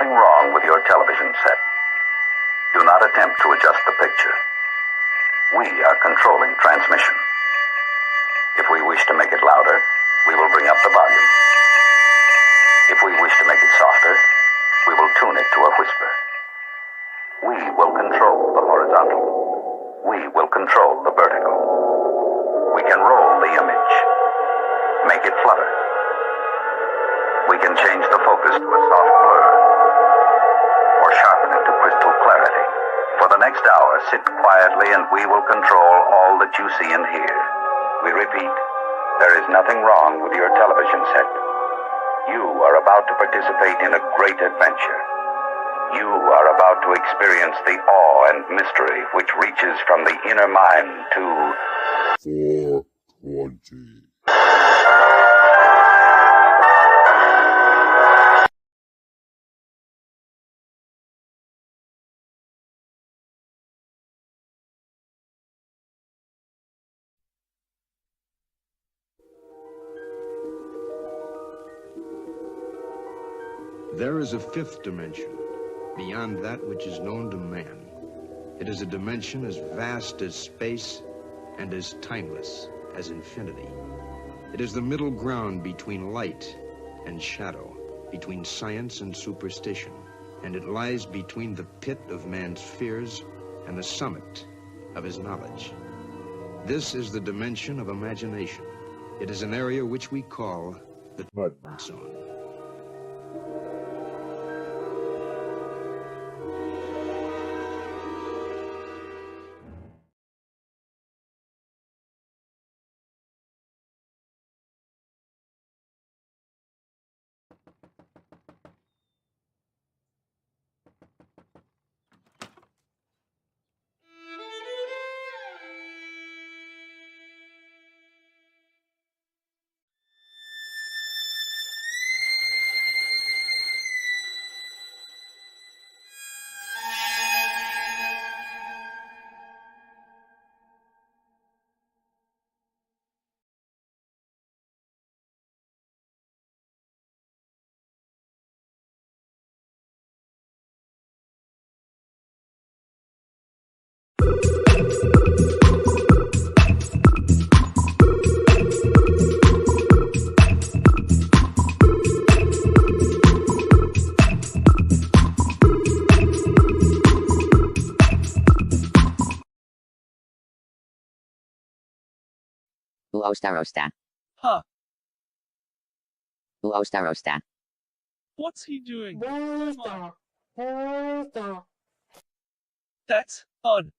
nothing wrong with your television set. Do not attempt to adjust the picture. We are controlling transmission. If we wish to make it louder, we will bring up the volume. If we wish to make it softer, we will tune it to a whisper. We will control the horizontal. We will control the vertical. We can roll the image, make it flutter. We can change the focus to a soft blur, or sharpen it to crystal clarity. For the next hour, sit quietly and we will control all that you see and hear. We repeat, there is nothing wrong with your television set. You are about to participate in a great adventure. You are about to experience the awe and mystery which reaches from the inner mind to 420. There is a fifth dimension, beyond that which is known to man. It is a dimension as vast as space and as timeless as infinity. It is the middle ground between light and shadow, between science and superstition, and it lies between the pit of man's fears and the summit of his knowledge. This is the dimension of imagination. It is an area which we call the Mud Zone. Uostarosta. Huh. Uostarosta. What's he doing? That's odd.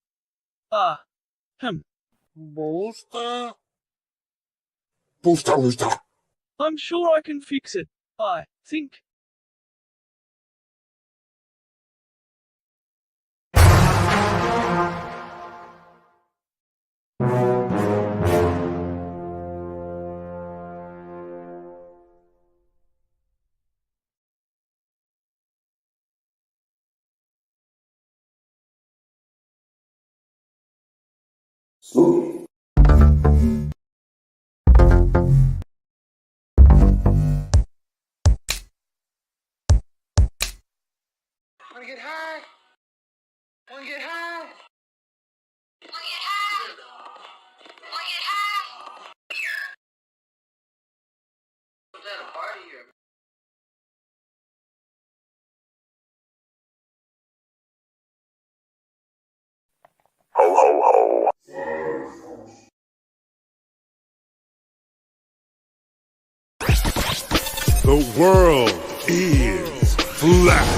Booster. I'm sure I can fix it. I think. Spooky. Wanna get high? Wanna get high? Wanna get high? Wanna get high? Was that a party or? Ho, ho, ho. The world is flat.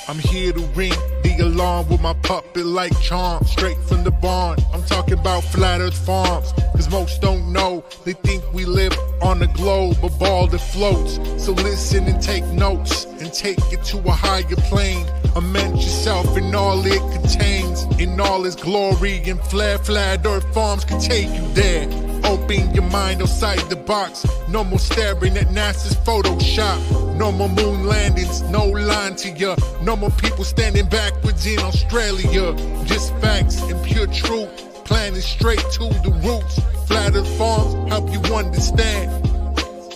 I'm here to ring the alarm with my puppet-like charm, straight from the barn. I'm talking about Flat Earth Farms, cause most don't know. They think we live on a globe, a ball that floats. So listen and take notes, and take it to a higher plane. Imagine yourself in all it contains, in all its glory and flair. Flat Earth Farms can take you there. Open your mind outside the box. No more staring at NASA's Photoshop. No more moon landings, no line to ya. No more people standing backwards in Australia. Just facts and pure truth. planted straight to the roots. Flat Earth Farms help you understand.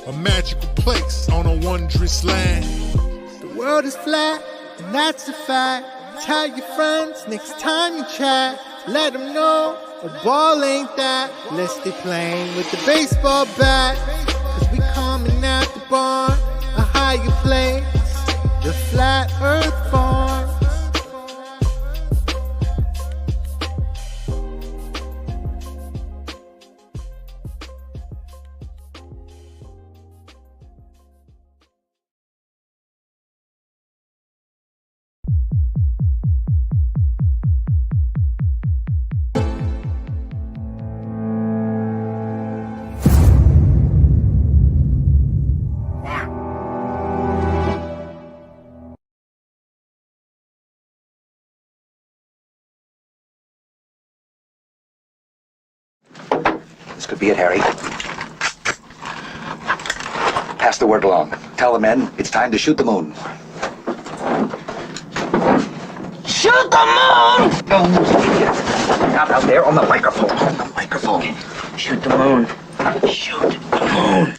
A magical place on a wondrous land. The world is flat, and that's a fact. Tell your friends next time you chat. Let them know a ball ain't that. Let's stay playing with the baseball bat. Cause we coming at the barn, a higher place. The Flat Earth Farm. This could be it, Harry. Pass the word along. Tell the men it's time to shoot the moon. Shoot the moon! Not out there on the microphone. On the microphone. Shoot the moon. Shoot the moon.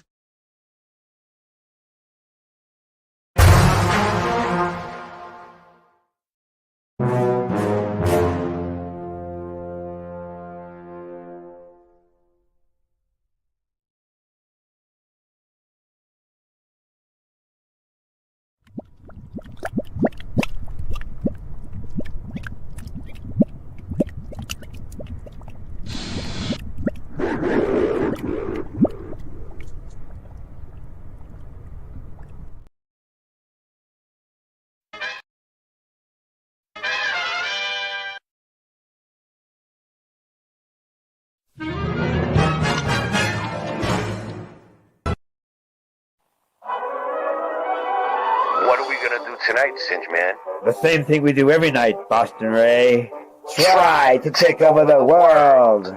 What are we gonna do tonight, Singe Man? The same thing we do every night, Boston Ray. Try to take over the world.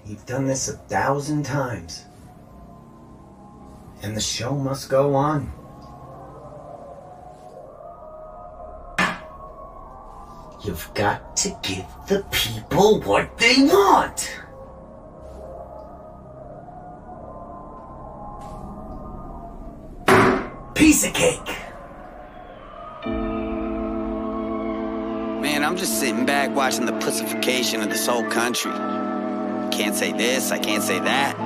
You've done this 1,000 times. And the show must go on. You've got to give the people what they want. Piece of cake. Man, I'm just sitting back watching the pussification of this whole country. Can't say this, I can't say that.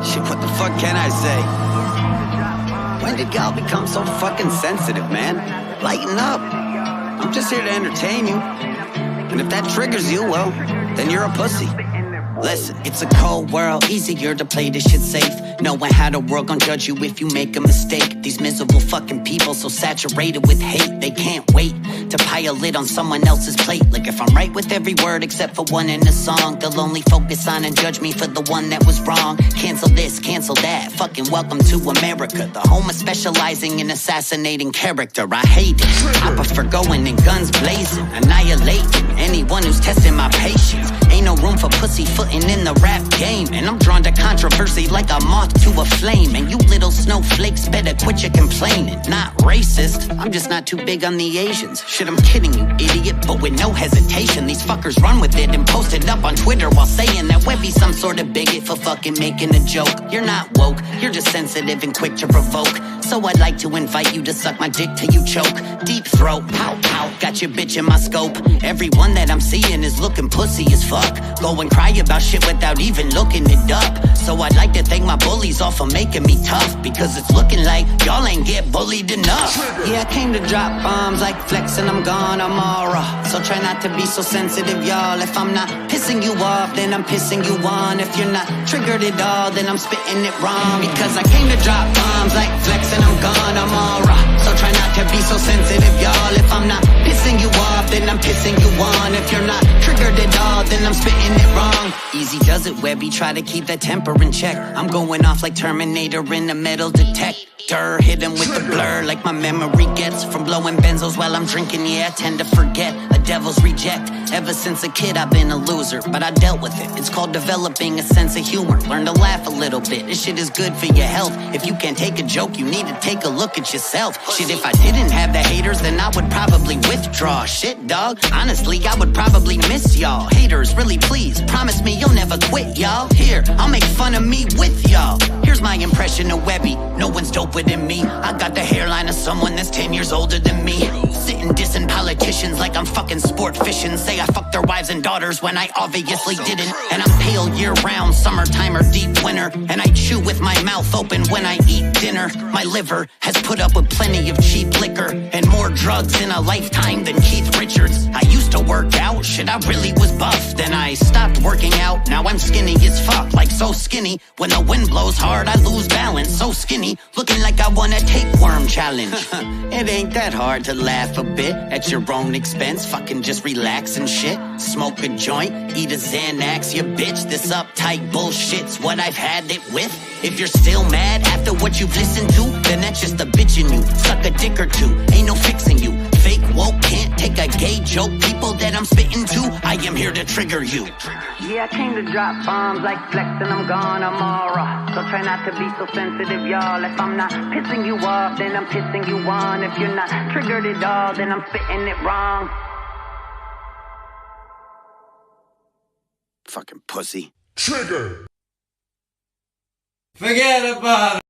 Shit, what the fuck can I say? When did y'all become so fucking sensitive, man? Lighten up. I'm just here to entertain you. And if that triggers you, well, then you're a pussy. Listen, it's a cold world, easier to play this shit safe. Knowing how the world gon' judge you if you make a mistake. These miserable fucking people so saturated with hate, they can't wait to pile it on someone else's plate. Like if I'm right with every word except for one in the song, they'll only focus on and judge me for the one that was wrong. Cancel this, cancel that, fucking welcome to America. The home of specializing in assassinating character. I hate it, I prefer going in guns blazing, annihilating anyone who's testing my patience. Ain't no room for pussyfooting in the rap game, and I'm drawn to controversy like a moth to a flame. And you little snowflakes better quit your complaining. Not racist, I'm just not too big on the Asians. Shit, I'm kidding you, idiot, but with no hesitation. These fuckers run with it and post it up on Twitter while saying that Webby's some sort of bigot for fucking making a joke. You're not woke, you're just sensitive and quick to provoke. So I'd like to invite you to suck my dick till you choke. Deep throat, pow pow, got your bitch in my scope. Everyone that I'm seeing is looking pussy as fuck. Go and cry about shit without even looking it up. So I'd like to thank my bullies all for making me tough, because it's looking like y'all ain't get bullied enough. Yeah, I came to drop bombs like Flex and I'm gone, I'm all raw. So try not to be so sensitive, y'all. If I'm not pissing you off, then I'm pissing you on. If you're not triggered at all, then I'm spitting it wrong. Because I came to drop bombs like Flex and I'm gone, I'm all raw. So try not to be so sensitive, y'all. If I'm not pissing you off, if you're not triggered at all, then I'm spitting it wrong. Easy does it, Webby, try to keep that temper in check. I'm going off like Terminator in the metal detector. Hit him with the blur like my memory gets from blowing benzos while I'm drinking. Yeah, I tend to forget, a devil's reject. Ever since a kid I've been a loser, but I dealt with it. It's called developing a sense of humor. Learn to laugh a little bit, this shit is good for your health. If you can't take a joke, you need to take a look at yourself. Shit, if I didn't have the haters, then I would probably withdraw. Shit, dog, honestly, I would probably miss y'all. Haters, really please, promise me you'll never quit, y'all. Here, I'll make fun of me with y'all. Here's my impression of Webby, no one's doper than me. I got the hairline of someone that's 10 years older than me. Sitting dissing politicians like I'm fucking sport fishing. Say I fucked their wives and daughters when I obviously didn't. And I'm pale year round, summertime or deep winter. And I chew with my mouth open when I eat dinner. My liver has put up with plenty of cheap liquor and more drugs in a lifetime than Keith Richards. I used to work out, shit, I really was buff. Then I stopped working out, now I'm skinny as fuck. Like so skinny, when the wind blows hard I lose balance. So skinny, looking like I won a tapeworm challenge. It ain't that hard to laugh a bit at your own expense. Fucking just relax and shit. Smoke a joint, eat a Xanax, you bitch. This uptight bullshit's what I've had it with. If you're still mad after what you've listened to, then that's just a bitch in you. Suck a dick or two, ain't no fixing you. Fake woke can't take a gay joke. People that I'm spitting to, I am here to trigger you. Yeah, I came to drop bombs like Flex and I'm gone, I'm all raw. So try not to be so sensitive, y'all. If I'm not pissing you off, then I'm pissing you on. If you're not triggered at all, then I'm spitting it wrong. Fucking pussy. Trigger. Forget about it.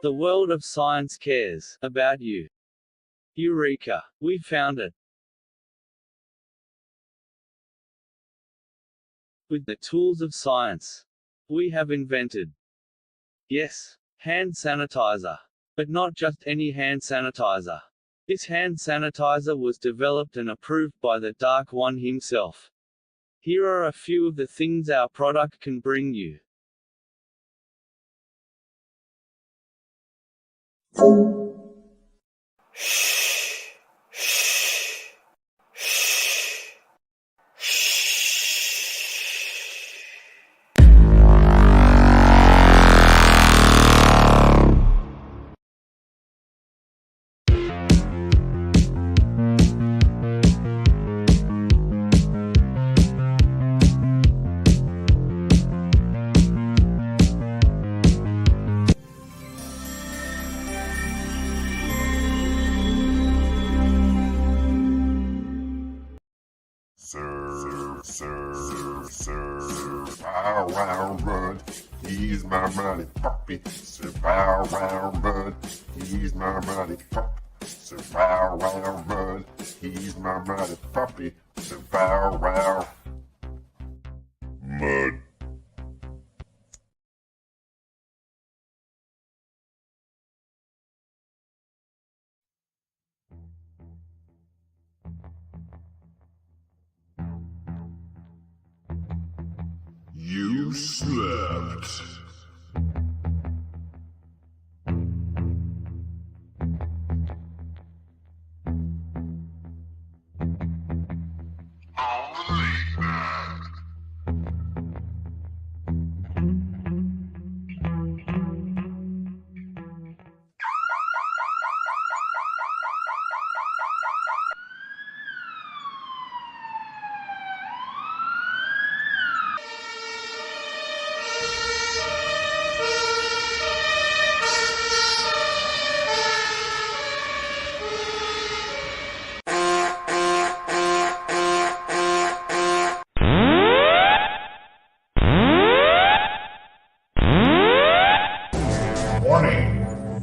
The world of science cares about you. Eureka! We found it. With the tools of science, we have invented, yes, hand sanitizer. But not just any hand sanitizer. This hand sanitizer was developed and approved by the Dark One himself. Here are a few of the things our product can bring you. Bow wow run, he's my mighty puppy. So bow wow run, he's my mighty puppy. So bow wow run, he's my mighty puppy. So bow wow. Mud. You slept.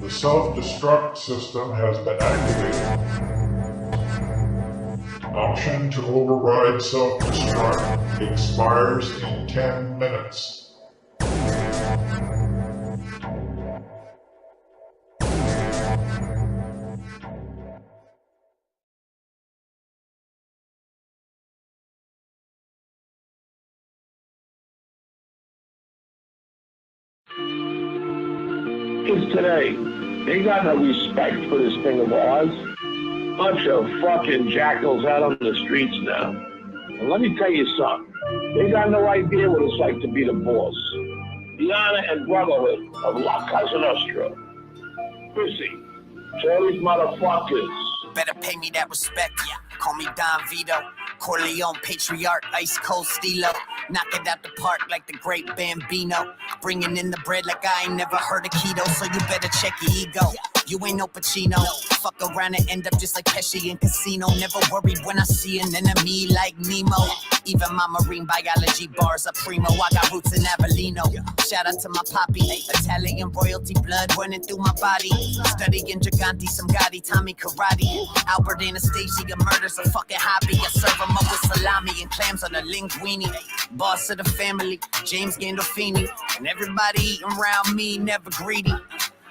The self-destruct system has been activated. Option to override self-destruct expires in 10 minutes. Kids today, they got no respect for this thing of ours. Bunch of fucking jackals out on the streets now. And let me tell you something. They got no idea what it's like to be the boss. The honor and brotherhood of La Cosa Nostra. Chrissy, to all these motherfuckers. Better pay me that respect. Call me Don Vito, Corleone, Patriarch, Ice Cold Stilo. Knock it out the park like the great Bambino. Bringing in the bread like I ain't never heard of keto, so you better check your ego. You ain't no Pacino. Fuck around and end up just like Pesci in Casino. Never worried when I see an enemy like Nemo. Even my marine biology bars are primo. I got roots in Avellino. Shout out to my poppy. Italian royalty blood running through my body. Studying Gigante, some Gotti, Tommy Karate. Albert Anastasia murders a fucking hobby. I serve them up with salami and clams on a linguine. Boss of the family, James Gandolfini. And everybody eating around me, never greedy.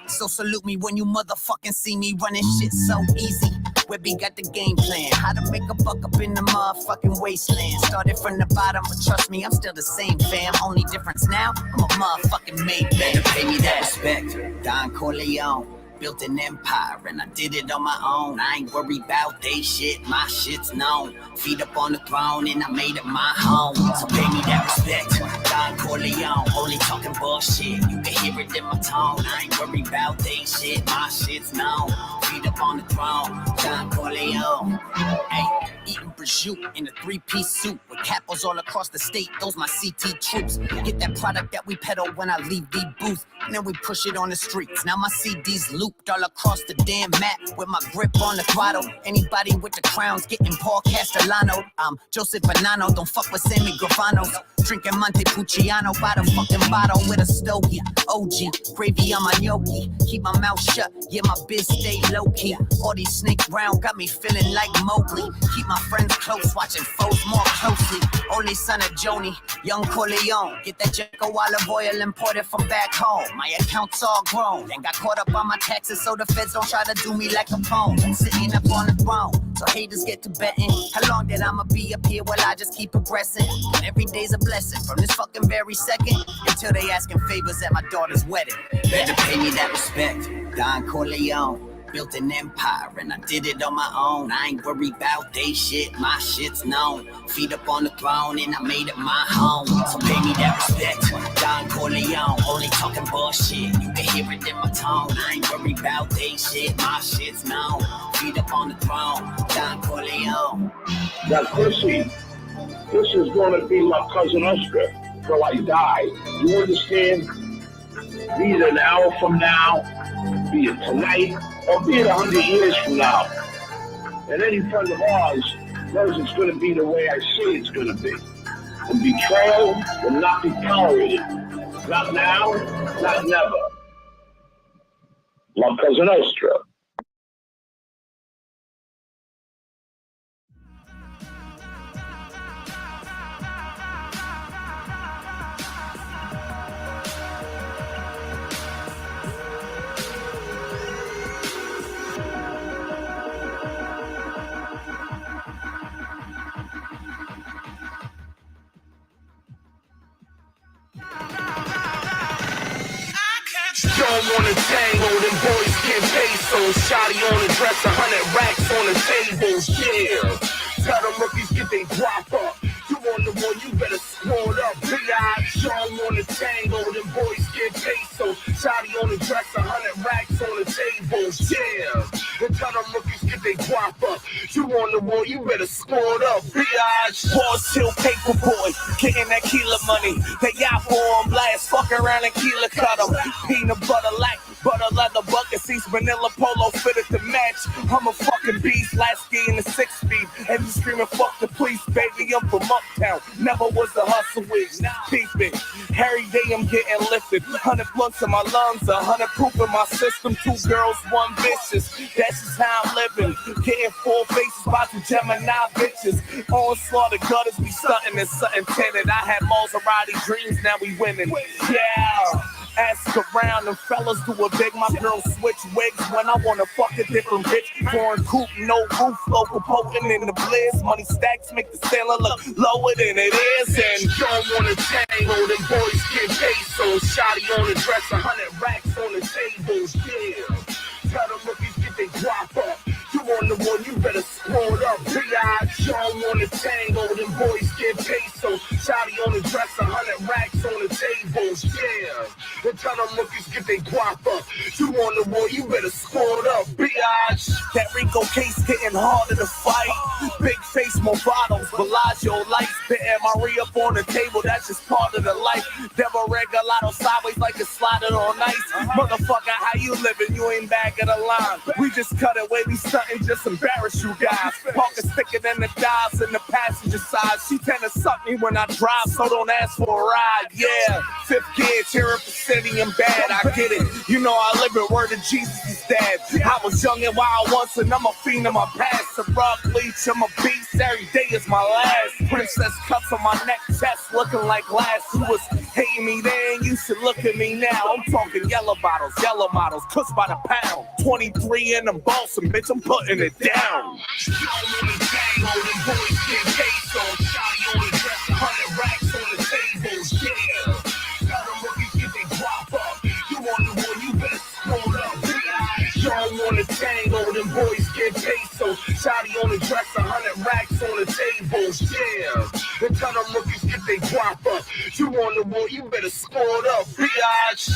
So salute me when you motherfucking see me running shit so easy. Webby got the game plan, how to make a buck up in the motherfucking wasteland. Started from the bottom, but trust me, I'm still the same fam. Only difference now, I'm a motherfucking made man. Better pay me that respect, Don Corleone. Built an empire and I did it on my own. I ain't worried about they shit, my shit's known. Feet up on the throne and I made it my home. So pay me that respect, Don Corleone. Only talking bullshit, you can hear it in my tone. I ain't worried about they shit, my shit's known. Feet up on the throne, Don Corleone. Hey, eating prosciutto in a three-piece suit with capos all across the state. Those my CT troops. Get that product that we peddle when I leave the booth, and then we push it on the streets. Now my CDs looped all across the damn map with my grip on the throttle. Anybody with the crowns getting Paul Castellano. I'm Joseph Bonanno, don't fuck with Sammy Gravanos. Drinking Montepulciano by the fucking bottle with a stogie. OG, gravy on my gnocchi. Keep my mouth shut, yeah, my biz stay low-key. All these snakes round got me feeling like Mowgli. Keep my friends close, watching foes more closely. Only son of Joni, young Corleone. Get that Jacko olive oil imported from back home. My accounts all grown and got caught up on my taxes, so the feds don't try to do me like a pawn. I'm sitting up on the throne, so haters get to betting. How long that I'ma be up here? Well, I just keep progressing. And every day's a blessing from this fucking very second until they asking favors at my daughter's wedding. Better pay me that respect, Don Corleone. Built an empire and I did it on my own. I ain't worried about they shit, my shit's known. Feet up on the throne and I made it my home. So pay me that respect, Don Corleone. Only talking bullshit, you can hear it in my tone. I ain't worried about they shit, my shit's known. Feet up on the throne, Don Corleone. Now, Chrissy, this is going to be La Cosa Nostra till I die. You understand? Be it an hour from now, be it tonight, or be it 100 years from now. And any friend of ours knows it's going to be the way I say it's going to be. And betrayal will not be tolerated. Not now, not never. La Cosa Nostra. Don't wanna tangle, them boys get pesos. Shotty on the dress, 100 racks on the tables, yeah. Tell them rookies get they drop up. You on the one, you better squad up. B.I. Don't wanna tangle, them boys get pesos. Shotty on the dress, 100 racks on the tables, yeah. And tell them rookies get they drop up. You on the one, you better squad up. B.I. Boss till paper boy, getting that Keela money. They got on blast, fuck around and Keela cut them. Peanut butter like butter leather bucket seats, vanilla polo fitted to match. I'm a fucking beast, last ski in the 6-speed. And you screaming fuck the police, baby, I'm from uptown. Never was a hustle with peeping. Every day I'm getting lifted. 100 blunts in my lungs, 100 proof in my system. 2 girls, 1 vicious. That's just how I'm living. Getting 4 faces by 2 Gemini bitches. Onslaught of gutters, we stunting and something tinted. I had Maserati dreams, now we winning. Yeah. Ask around, and fellas do a big. My girl switch wigs when I wanna fuck a different bitch. Foreign coupe, no roof, local poking in the blizz. Money stacks make the sailor look lower than it is. And don't wanna tango, them boys get pesos. Shotty on the dress, 100 racks on the tables, yeah. Tell them rookies get they drop up. You on the one, you better squad up. B.I.G. don't wanna tango, them boys get pesos. Shotty on the dress, 100 racks on the tables, yeah. Then tell them rookies get they guap up. You on the one, you better squad up. B.I.G. That Rico case getting harder to fight. Big face, more bottles, Bellagio lights. Hitting Maria up on the table, that's just part of the life. Devil Regalado sideways like it's sliding on ice. Motherfucker, how you living? You ain't back of the line. We just cut it way we stunting, just embarrass you guys. Parker thicker than the dials in the passenger side. She tend to suck me when I drive, so don't ask for a ride. Yeah, 5th gear, tearing for city and bad. I get it. You know I live it. Word of Jesus is dead. I was young and wild once, and I'm a fiend in my past. A rock bleach, I'm a beast. Every day is my last. Princess cuffs on my neck, chest looking like glass. Who was hating me then? You should look at me now. I'm talking yellow bottles, yellow models, cuts by the pound. 23 in them Boston, bitch, I'm putting it down. Tango, them boys get pesos. Shotty on the dress, 100 racks on the tables, yeah. Then tell them rookies get they guap up. You on the wall, you better squad up, B.I.G.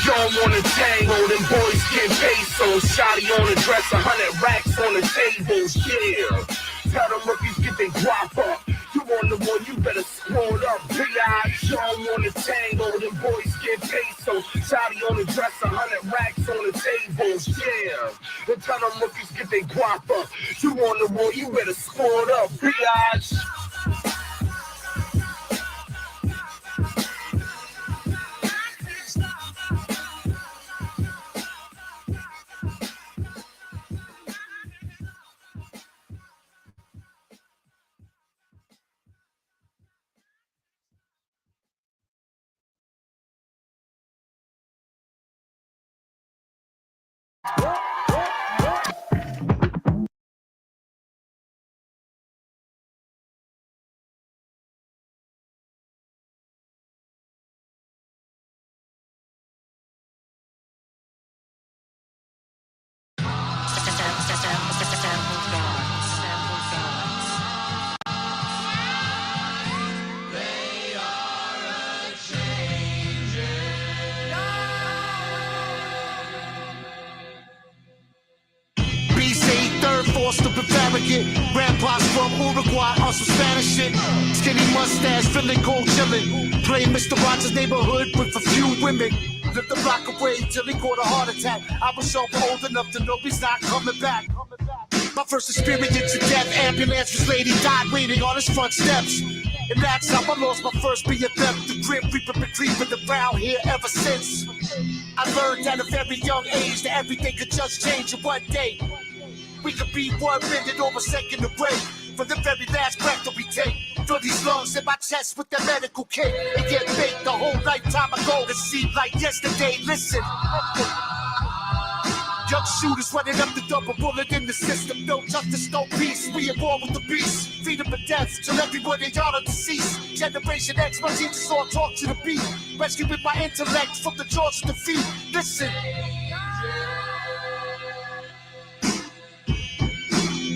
Don't wanna tango, them boys get pesos. Shotty on the dress, 100 racks on the tables, yeah. Tell them rookies get they guap up. You on the one, you better squad up. B.I.G. don't wanna tango, them boys get pesos. Shotty on the dress, 100 racks on the tables, yeah. Then tell them rookies get they guap up. You on the one, you better squad up. B.I.G. Stupid farragut, grandpa's from Uruguay on some Spanish shit. Skinny mustache, feeling cold chillin'. Playing Mr. Rogers' neighborhood with a few women. Lived the block away till he caught a heart attack. I was so old enough to know he's not coming back. My first experience in death, ambulance was lady died waiting on his front steps. And that's how I lost my first BFF. The Grim Reaper been creeping around here ever since. I learned at a very young age that everything could just change in one day. We could be 1 minute or a second away from the very last breath that we take. Fill these lungs in my chest with the medical kit and get baked the whole lifetime ago. It seemed like yesterday. Listen. Young shooters running up the double bullet in the system. No justice, no peace. We at war with the beast. Freedom and death till everyone in y'all are deceased. Generation X, my teachers all talk to the beat. Rescue with my intellect from the jaws of defeat. Listen.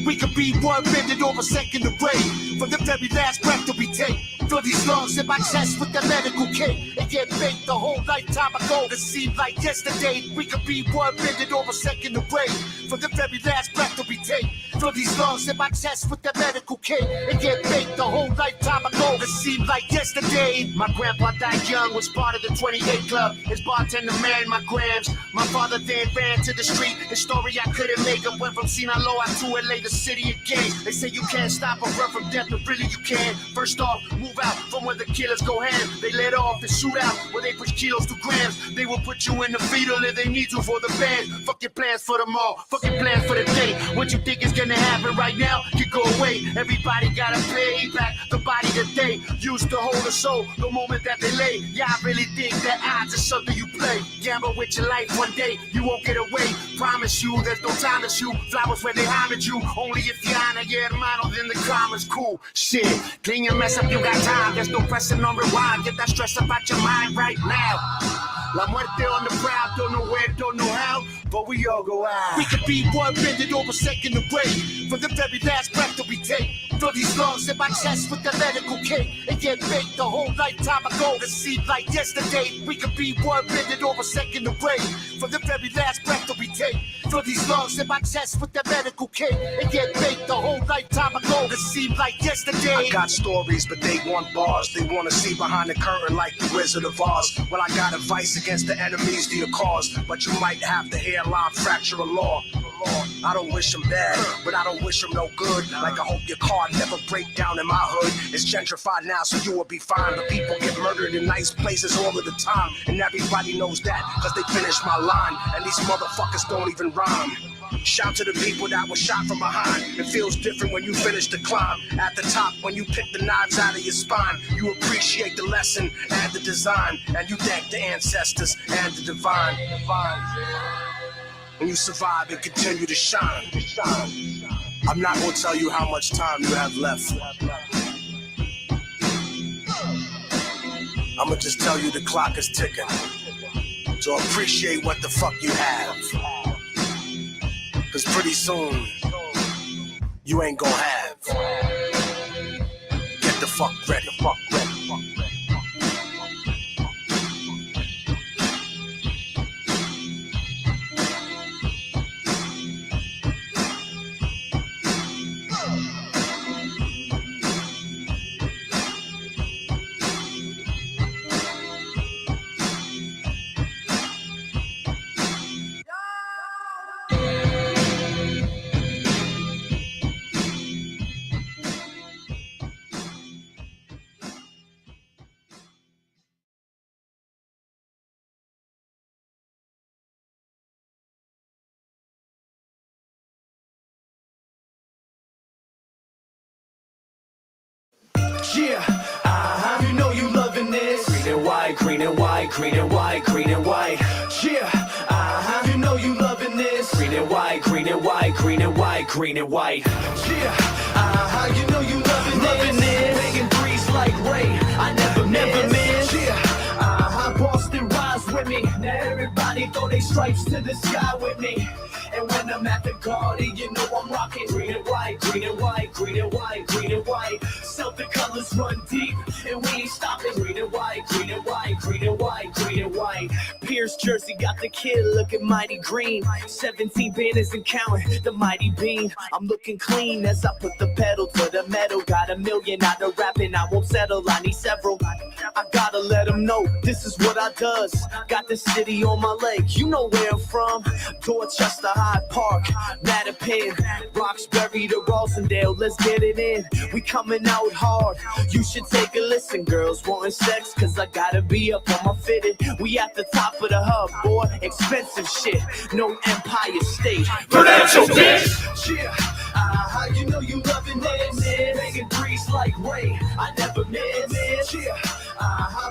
We could be one minute or a second away from the very last breath that we take. Fill these lungs in my chest with the medical kit and get baked the whole lifetime ago. It seemed like yesterday. We could be 1 minute or a second away from the very last breath that we take. Fill these lungs in my chest with the medical kit and get baked the whole lifetime ago. It seemed like yesterday. My grandpa died young, was part of the 28 Club. His bartender married my grams. My father then ran to the street. His story I couldn't make up. Went from Sinaloa to LA, the city of gangs. They say you can't stop a run from death, but really you can. First off, move out from where the killers go ham. They let off and shoot out where they push kilos to grams. They will put you in the fetal if they need you for the band. Fuck your plans for tomorrow, fuck your plans for the day. What you think is gonna happen right now can go away. Everybody gotta pay back the body that they used to hold a soul the moment that they lay. Yeah, I really think that odds is something you play. Gamble with your life one day, you won't get away. Promise you there's no time to shoot flowers where they honored you. Only if you honor your hermano, then the crime is cool. Shit, clean your mess up, you got time. There's no pressing on rewind. Get that stress up out your mind right now. La muerte on the prowl, don't know where, don't know how, but we all go out. We could be 1 minute or a second away from the very last breath that we take. Fill these lungs in my chest with the medical kit and get baked the whole lifetime ago. It seemed like yesterday. We could be 1 minute or a second away from the very last breath that we take. Fill these lungs in my chest with the medical kit and get baked the whole lifetime ago. It seemed like yesterday. I got stories, but they want bars. They want to see behind the curtain like the Wizard of Oz. Well, I got advice against the enemies to your cause, but you might have the hairline fracture of law. I don't wish them bad, but I don't wish them no good. Like I hope your car never break down in my hood. It's gentrified now, so you will be fine. But people get murdered in nice places all of the time, and everybody knows that, cause they finished my line. And these motherfuckers don't even rhyme. Shout to the people that was shot from behind. It feels different when you finish the climb. At the top, when you pick the knives out of your spine, you appreciate the lesson and the design, and you thank the ancestors and the divine. When you survive and continue to shine. I'm not gonna tell you how much time you have left. I'ma just tell you the clock is ticking. So appreciate what the fuck you have. Cause pretty soon, you ain't gonna have. Get the fuck ready. Yeah, you know you loving this. Green and white, green and white, green and white, green and white. Yeah, you know you loving this. Green and white, green and white, green and white, green and white. Yeah, you know you loving this. Making threes like Ray, I never miss. Yeah, Boston rise with me. Now everybody throw their stripes to the sky with me. And when I'm at the Garden, you know I'm rocking green and white, green and white, green and white, green and white. Celtic colors run deep, and we ain't stopping. Green and white, green and white, green and white, green and white. Pierce jersey got the kid looking mighty green. 17 banners and counting the mighty bean. I'm looking clean as I put the pedal to the metal. Got $1 million out of rapping, I won't settle. I need several. I gotta let them know this is what I does. Got the city on my leg, you know where I'm from. Dorchester, Hyde Park, Mattapan, Roxbury to Rosendale, let's get it in. We coming out hard, you should take a listen. Girls wanting sex, cause I gotta be up on my fitted. We at the top of the hub, boy, expensive shit. No Empire State, Prudential bitch. Yeah, you know you loving this. Making threes like Ray, I never miss. Yeah,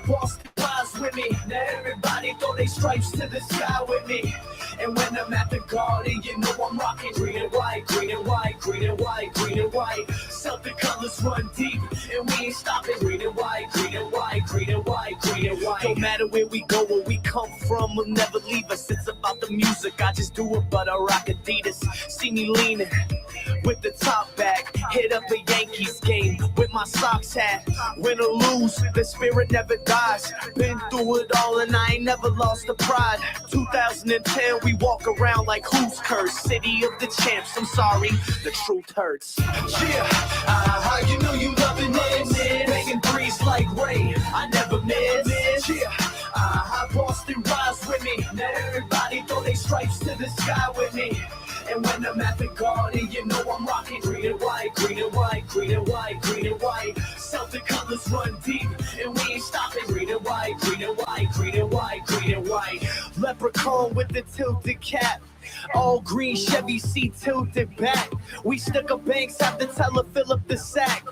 Boston rise with me. Now everybody throw their stripes to the sky with me. And when I'm at the garden, you know I'm rocking green and white, green and white, green and white, green and white. Celtic colors run deep, and we ain't stopping. Green and white, green and white, green and white, green and white. Don't matter where we go, where we come from, will never leave us. It's about the music, I just do it, but I rock Adidas. See me leaning with the top back, hit up a Yankees game with my socks hat. Win or lose, the spirit never dies. Been through it all and I ain't never lost the pride. 2010, we walk around like who's cursed? City of the champs, I'm sorry, the truth hurts. Yeah, you know you loving it, making threes like Ray, I never miss. Yeah, Boston rise with me, now everybody throw their stripes to the sky with me. And when I'm at the garden, you know I'm rocking green and white, green and white, green and white, green and white. Celtic colors run deep, and we ain't stopping. Green and white, green and white, green and white, green and white. Leprechaun with the tilted cap. All green Chevy seat tilted back. We stuck a banks, have to tell her fill up the sack.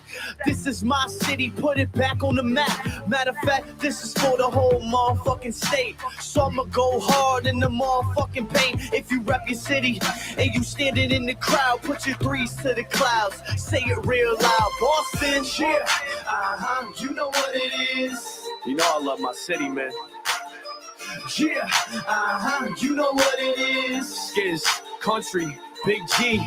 This is my city, put it back on the map. Matter of fact, this is for the whole motherfucking state. So I'ma go hard in the motherfucking paint. If you rep your city and you standing in the crowd, put your threes to the clouds. Say it real loud, Boston. Yeah, you know what it is. You know I love my city, man. Yeah, you know what it is. Skiz, country, Big G,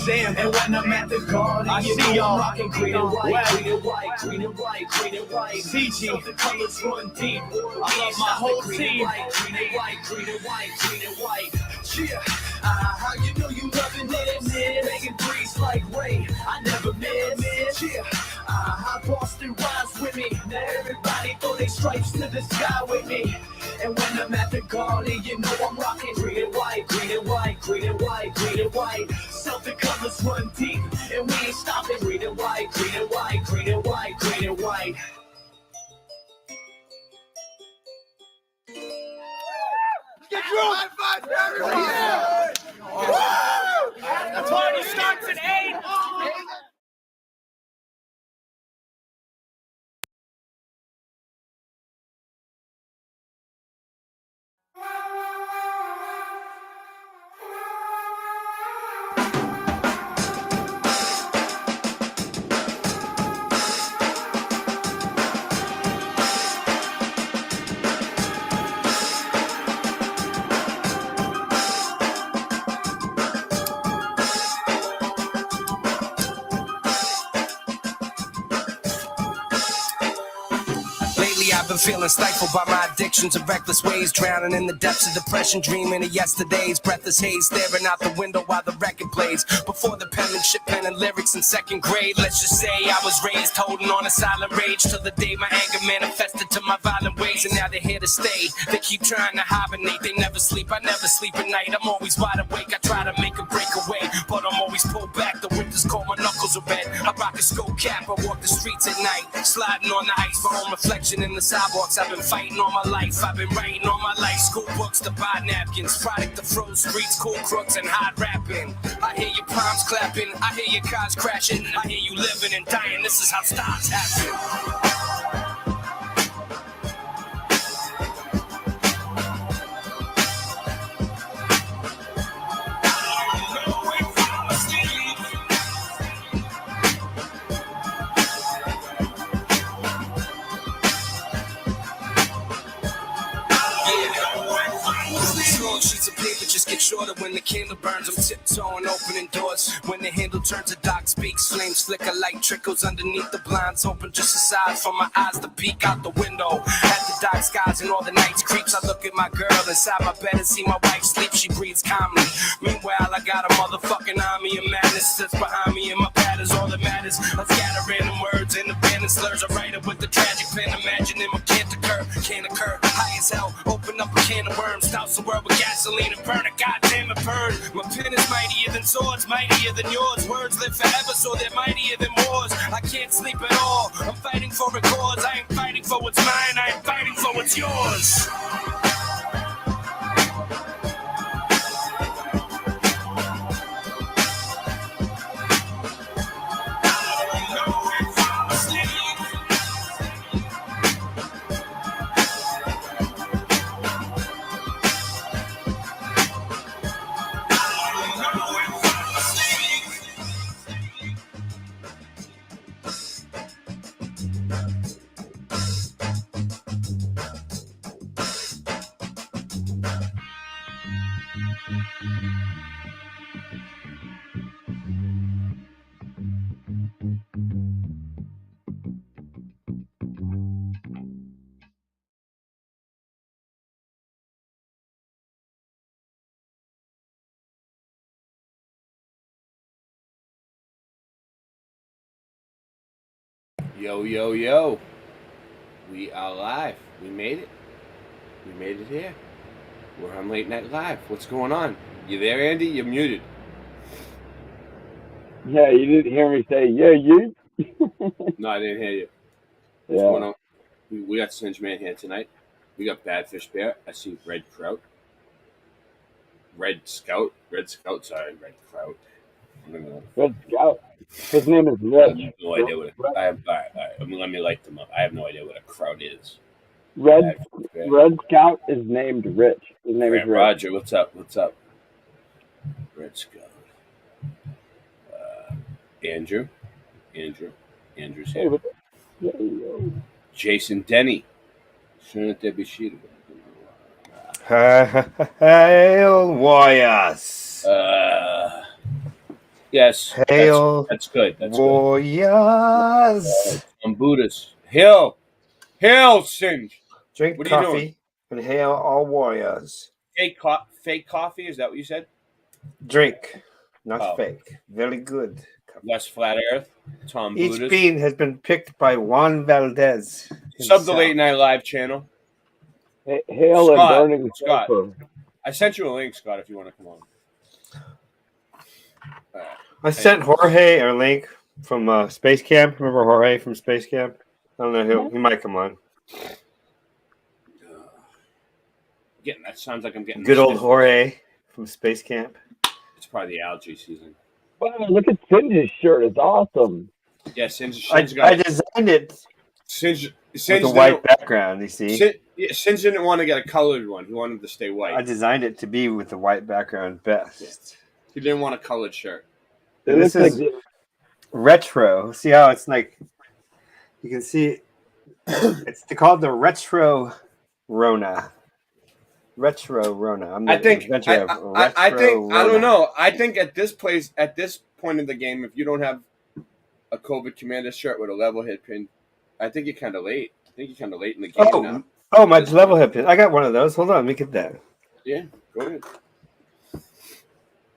Sam. And when I'm at the garden, I see y'all rocking green and white, green and white, green and white, green and white. CG, the colors run deep. I love my whole team. Green and white, green and white, green and white. Yeah, you know you loving it, making threes like Ray, I never miss. Yeah, Boston rise with me, now everybody throw their stripes to the sky with me. And when I'm at the garden, you know I'm rocking green and white, green and white, green and white, green and white. Celtic colors run deep, and we ain't stopping. Green and white, green and white, green and white, green and white. Get drunk! High five for everybody! Yeah. The party starts at 8. I've been feeling stifled by my addictions and reckless ways, drowning in the depths of depression, dreaming of yesterday's breathless haze, staring out the window while the record plays. Before the penmanship, penning lyrics in second grade. Let's just say I was raised holding on a silent rage till the day my anger manifested to my violent ways, and now they're here to stay. They keep trying to hibernate, they never sleep. I never sleep at night, I'm always wide awake. I try to make a breakaway, but I'm always pulled back. The winter's cold, my knuckles are red. I rock a skull cap, I walk the streets at night, sliding on the ice, my own reflection in the sidewalks. I've been fighting all my life, I've been writing all my life. School books to buy napkins, product to froze streets, cool crooks and hard rapping. I hear your palms clapping, I hear your cars crashing, I hear you living and dying. This is how stars happen. Sheets of paper just get shorter when the candle burns. I'm tiptoeing, opening doors. When the handle turns, a dark speaks. Flames flicker, light trickles underneath the blinds. Open just aside for my eyes to peek out the window. At the dark skies and all the night's creeps. I look at my girl inside my bed and see my wife sleep. She breathes calmly. Meanwhile, I got a motherfucking army of madness that's behind me, and my pad is all that matters. I scatter random words and abandon slurs. I write it with the tragic pen, imagining what can't occur. High as hell, open up a can of worms. Douse the world with gasoline and burn it, goddamn it, burn. My pen is mightier than swords, mightier than yours. Words live forever, so they're mightier than wars. I can't sleep at all, I'm fighting for records. I ain't fighting for what's mine, I ain't fighting for what's yours. Yo, yo, yo. We are live. We made it. We made it here. We're on Late Night Live. What's going on? You there, Andy? You're muted. Yeah, you didn't hear me say, yeah, you? No, I didn't hear you. What's going on? We got Singe Man here tonight. We got Badfish Bear. I see Red Kraut. Red Scout. Red Scout, Red Kraut. Red Scout. His name is Rich. I have no idea what a, all right. Let me light them up. I have no idea what a kraut is. Red Scout is named Rich. His name is Rich. Roger, what's up? Red Scout. Andrew's here. Jason Denny. Hail Warriors. Yes. Hail. That's good. That's Warriors. I'm Buddhist. Hail, Singe. Drink what coffee are you doing? and hail all warriors. Fake coffee? Is that what you said? Drink, not fake. Very good. Less flat Earth. Tom Each Buddhist. bean has been picked by Juan Valdez. Sub the Late Night Live channel. Hail Scott, and burning Scott. sulfur. I sent you a link, Scott, if you want to come on. I sent Jorge a link from Space Camp. Remember Jorge from Space Camp? I don't know. He might come on. That sounds like I'm getting good old Jorge from Space Camp. It's probably the algae season. Wow, look at Singe's shirt. It's awesome. Yeah, Singe I designed it Singe with a white background, you see. Singe didn't want to get a colored one. He wanted to stay white. I designed it to be with the white background best. Yeah. He didn't want a colored shirt. This is retro. See how it's like, you can see, it's called the Retro Rona. Retro Rona. I think I don't know. I think at this point in the game, if you don't have a COVID Commander shirt with a level hit pin, I think you're kind of late. I think you're kind of late in the game now. Oh, my level hit pin. I got one of those. Hold on, let me get that. Yeah, go ahead.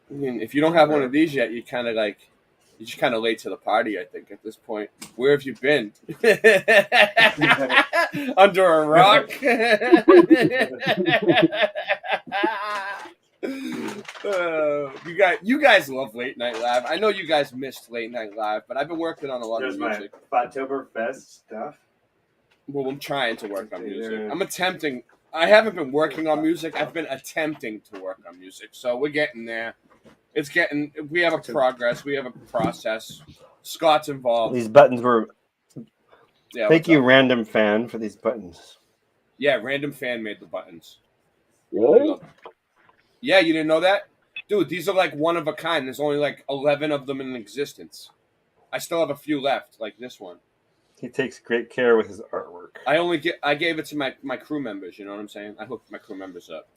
I mean, if you don't have one of these yet, you're just kind of late to the party, I think, at this point. Where have you been? Under a rock? You guys love Late Night Live. I know you guys missed Late Night Live, but I've been working on a lot of music. My Oktoberfest stuff. Well, I'm trying to work on music. I'm attempting. I haven't been working on music. I've been attempting to work on music. So we're getting there. We have a progress. We have a process. Scott's involved. These buttons were. Yeah, thank you, Random Fan, for these buttons. Yeah, Random Fan made the buttons. Really? Yeah, you didn't know that? Dude, these are like one of a kind. There's only like 11 of them in existence. I still have a few left, like this one. He takes great care with his artwork. I gave it to my crew members, you know what I'm saying? I hooked my crew members up.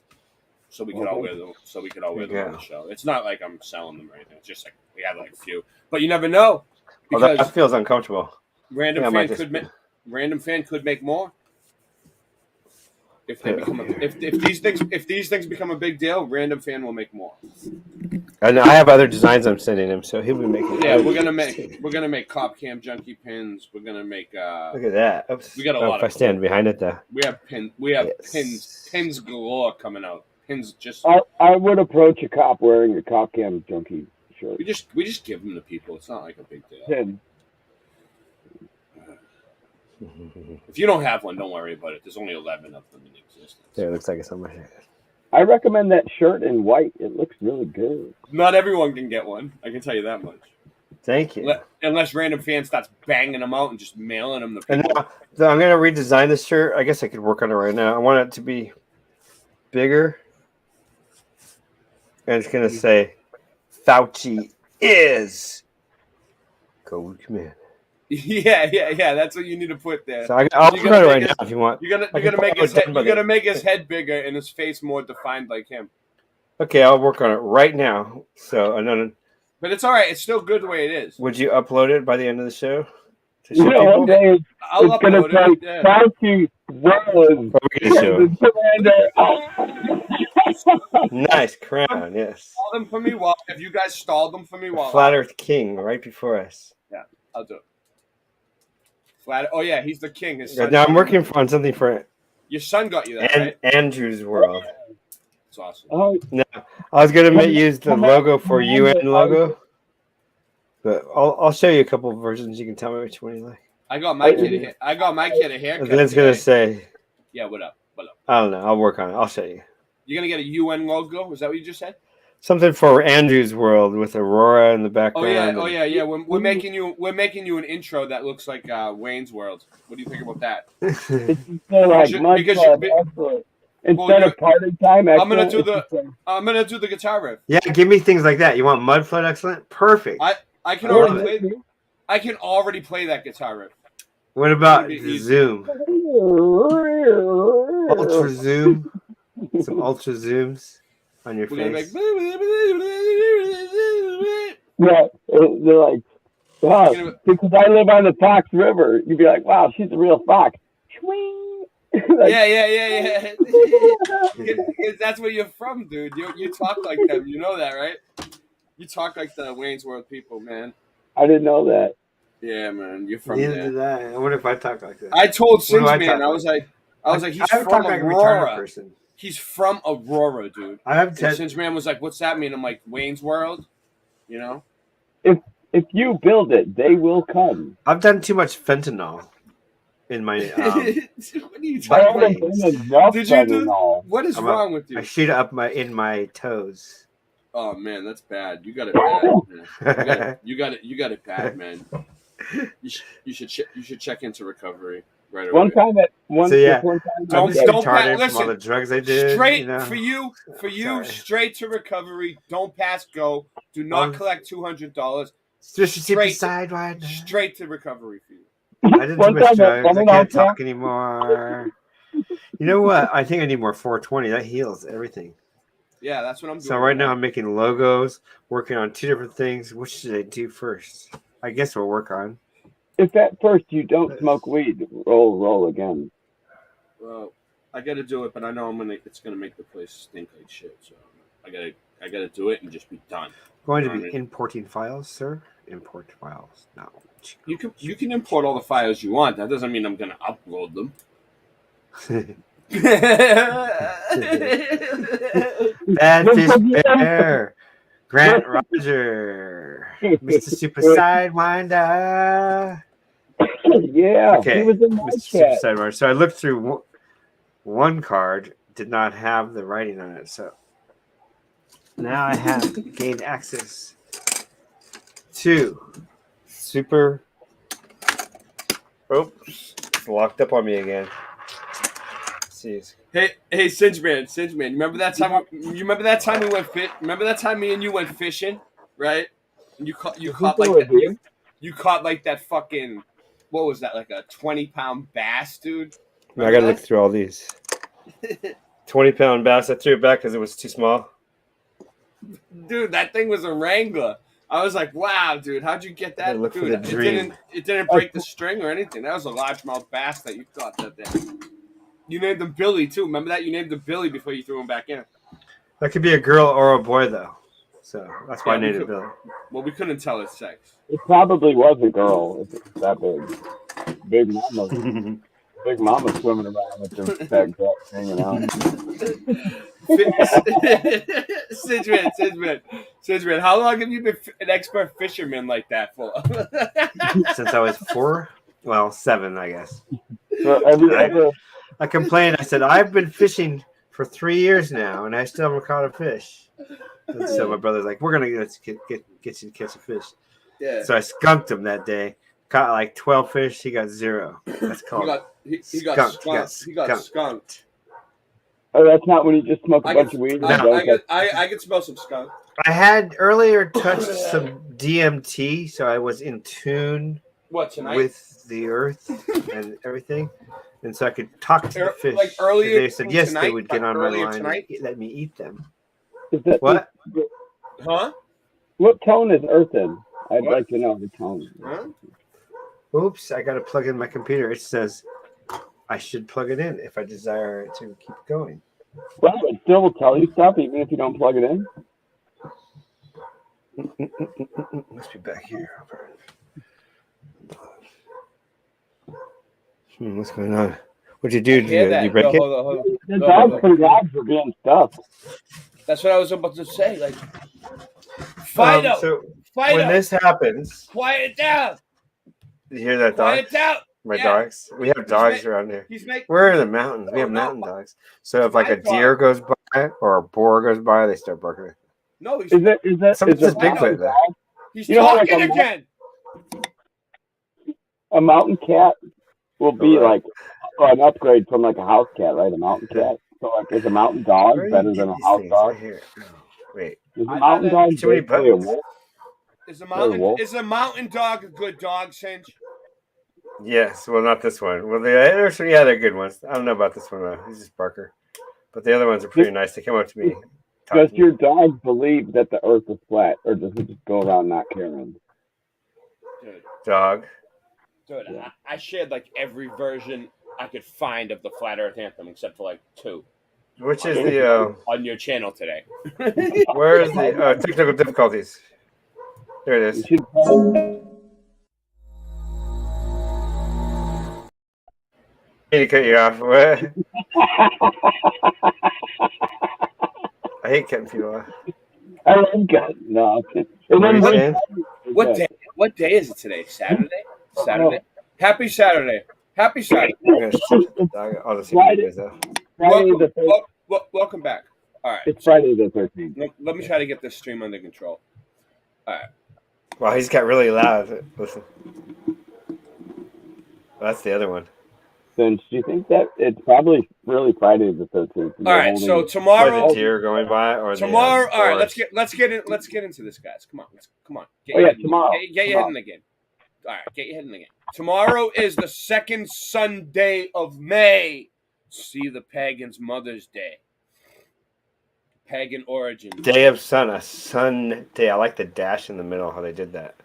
So we could all wear them. So we could all wear them on the show. It's not like I'm selling them or anything. It's just like we have like a few, but you never know. Because that feels uncomfortable. Random Fan could make more. If they become if these things become a big deal, Random Fan will make more. And I have other designs I'm sending him, so he'll be making. Yeah, we're gonna make Cop Cam Junkie pins. We're gonna make. Look at that. Oops. We got a lot. If I stand behind it, though. We have pins galore coming out. Pins just. I would approach a cop wearing a Cop Cam Junkie shirt. We just give them to people. It's not like a big deal. Pin. If you don't have one, don't worry about it. There's only 11 of them in existence. There, it looks like it's on my head. I recommend that shirt in white. It looks really good. Not everyone can get one. I can tell you that much. Thank you. Unless Random Fan starts banging them out and just mailing them to people. And now, I'm going to redesign this shirt. I guess I could work on it right now. I want it to be bigger. And it's going to say, Fauci is COVID Commander. Yeah. That's what you need to put there. So I'll put it right now if you want. You're gonna make his head bigger and his face more defined like him. Okay, I'll work on it right now. But it's all right. It's still good the way it is. Would you upload it by the end of the show? One day it's going to say Fauci was Commander. Nice crown, yes. Stall them for me if you guys stalled them for me Flat Earth King right before us. Yeah, I'll do it. Flat. Oh yeah, he's the king. His Yeah, son. now I'm working on something for Your son got you that, right? Andrew's World. It's awesome. Oh, No, I was gonna use the logo for UN logo, but I'll show you a couple of versions. You can tell me which one you like. I got my kid a haircut. Then it's gonna say. Yeah, what up? I don't know. I'll work on it. I'll show you. You're gonna get a UN logo? Is that what you just said? Something for Andrew's World with Aurora in the background. Oh yeah. We're making you an intro that looks like Wayne's World. What do you think about that? Instead of party time, I'm gonna do the guitar riff. Yeah, give me things like that. You want Mudflood Excellent? Perfect. I can already play that guitar riff. What about Zoom? Ultra Zoom. Some Ultra Zooms on your face. Yeah, they're like, wow, because I live on the Fox River. You'd be like, wow, she's a real fox. Like, yeah. Because that's where you're from, dude. You talk like them. You know that, right? You talk like the Wayne's World people, man. I didn't know that. Yeah, man. You're from there. That. I wonder if I talk like that. I told Singe Man, I was like, he's from Aurora. He's from Aurora, dude. Singe Man was like, what's that mean? I'm like, Wayne's World, you know? If you build it, they will come. I've done too much fentanyl in my. What are you talking about? Did you do? What is wrong with you? I shoot up in my toes. Oh man, that's bad. You got it bad. Man. You got it bad, man. You should check into recovery right away. Don't pass. All the drugs I did. Straight for you. Straight to recovery. Don't pass go. Do not collect $200. Straight to recovery for you. I didn't do much drugs. I can't talk anymore. You know what? I think I need more 420. That heals everything. Yeah, that's what I'm doing. So right now I'm making logos, working on 2 different things. Which should I do first? I guess we'll work on. If at first you don't smoke weed, roll again. Well, I got to do it, but I know it's gonna make the place stink like shit. So I gotta do it and just be done. Going to be importing files, sir. Import files. No. You can import all the files you want. That doesn't mean I'm gonna upload them. Bad Fish Bear, Grant Roger, Mr. Super Sidewinder. Yeah, okay, he was in Mr. Super Sidewinder. So I looked through one card, did not have the writing on it. So now I have gained access to Super. Oops, it's locked up on me again. Hey, Singe Man. Remember that time? Remember that time we went Remember that time me and you went fishing, right? And you caught like that. You caught like that fucking. What was that? Like a 20-pound bass, dude. I gotta look through all these. 20-pound bass. I threw it back because it was too small. Dude, that thing was a Wrangler. I was like, wow, dude, how'd you get that? Look dude, for the dream. It didn't break the string or anything. That was a largemouth bass that you caught that day. You named him Billy, too. Remember that? You named him Billy before you threw him back in. That could be a girl or a boy, though. So that's why I named it Billy. Well, we couldn't tell his sex. It probably was a girl if it's that big. Big Mama. Big Mama swimming around with her fat gut hanging out. Singe Man, how long have you been an expert fisherman like that for? Since I was 4? Well, 7, I guess. So I complained. I said, I've been fishing for 3 years now, and I still haven't caught a fish. And so my brother's like, we're going to get you to catch a fish. Yeah. So I skunked him that day. Caught like 12 fish. He got 0. That's called he got skunked. Oh, that's not when you just smoke a bunch of weed? I could smell some skunk. I had earlier touched some DMT, so I was in tune with the earth and everything. And so I could talk to the fish. Like earlier, they said yes, they would get on my line and let me eat them. What? Huh? What tone is earth in? I'd like to know the tone. Huh? Oops, I got to plug in my computer. It says I should plug it in if I desire it to keep going. Well, it still will tell you stuff even if you don't plug it in. Must be back here. What's going on? What'd you do? Hear that? Did you break Yo, it? hold on, hold on. The No, dog's hold on. pretty loud for being stuffed. That's what I was about to say. Like, Fido, So Fido, when this happens, quiet down. you hear that dog? Quiet down. My Yeah. dogs. We have dogs around here. He's making. We're in the mountains. We have mountain dogs. So if like a deer goes by or a boar goes by, they start barking. No, he's. Is that Sometimes is it's a Bigfoot though. He's You know how, like, talking again. a mountain cat will be like an upgrade from like a house cat, right? A mountain cat. So like, is a mountain dog Where do you better get than a these house things? dog? Right here. Oh, wait. Is a mountain dog Too many basically a buttons. wolf? Is a Or wolf? mountain dog a good dog, Cinch? Yes. Well, not this one. Well, the others, yeah, they're good ones. I don't know about this one though. He's just Barker. But the other ones are pretty nice. They come up to me. Does your dog believe that the earth is flat, or does it just go around not caring? Dude, Dog. I shared like every version I could find of the Flat Earth Anthem, except for like 2. Which is the on your channel today. where is the technical difficulties? There it is. I need to cut you off. What? I hate cutting people off. I love gut. No. What day is it today? Saturday? Saturday. Happy Saturday. Happy Saturday. I'll just see what it is, though. Welcome back. All right. It's Friday the 13th. Let me try to get this stream under control. All right. Wow, he's got really loud. Listen. That's the other one. Since do you think that it's probably really Friday the 13th? All right, so tomorrow, or the deer going by, or tomorrow. The, all right, let's get into this, guys. Come on. Tomorrow. Get your head in the game. All right, get your head in the game. Tomorrow is the second Sunday of May. See the pagans' Mother's Day. Pagan origin. Day of Sun, a sun day. I like the dash in the middle. How they did that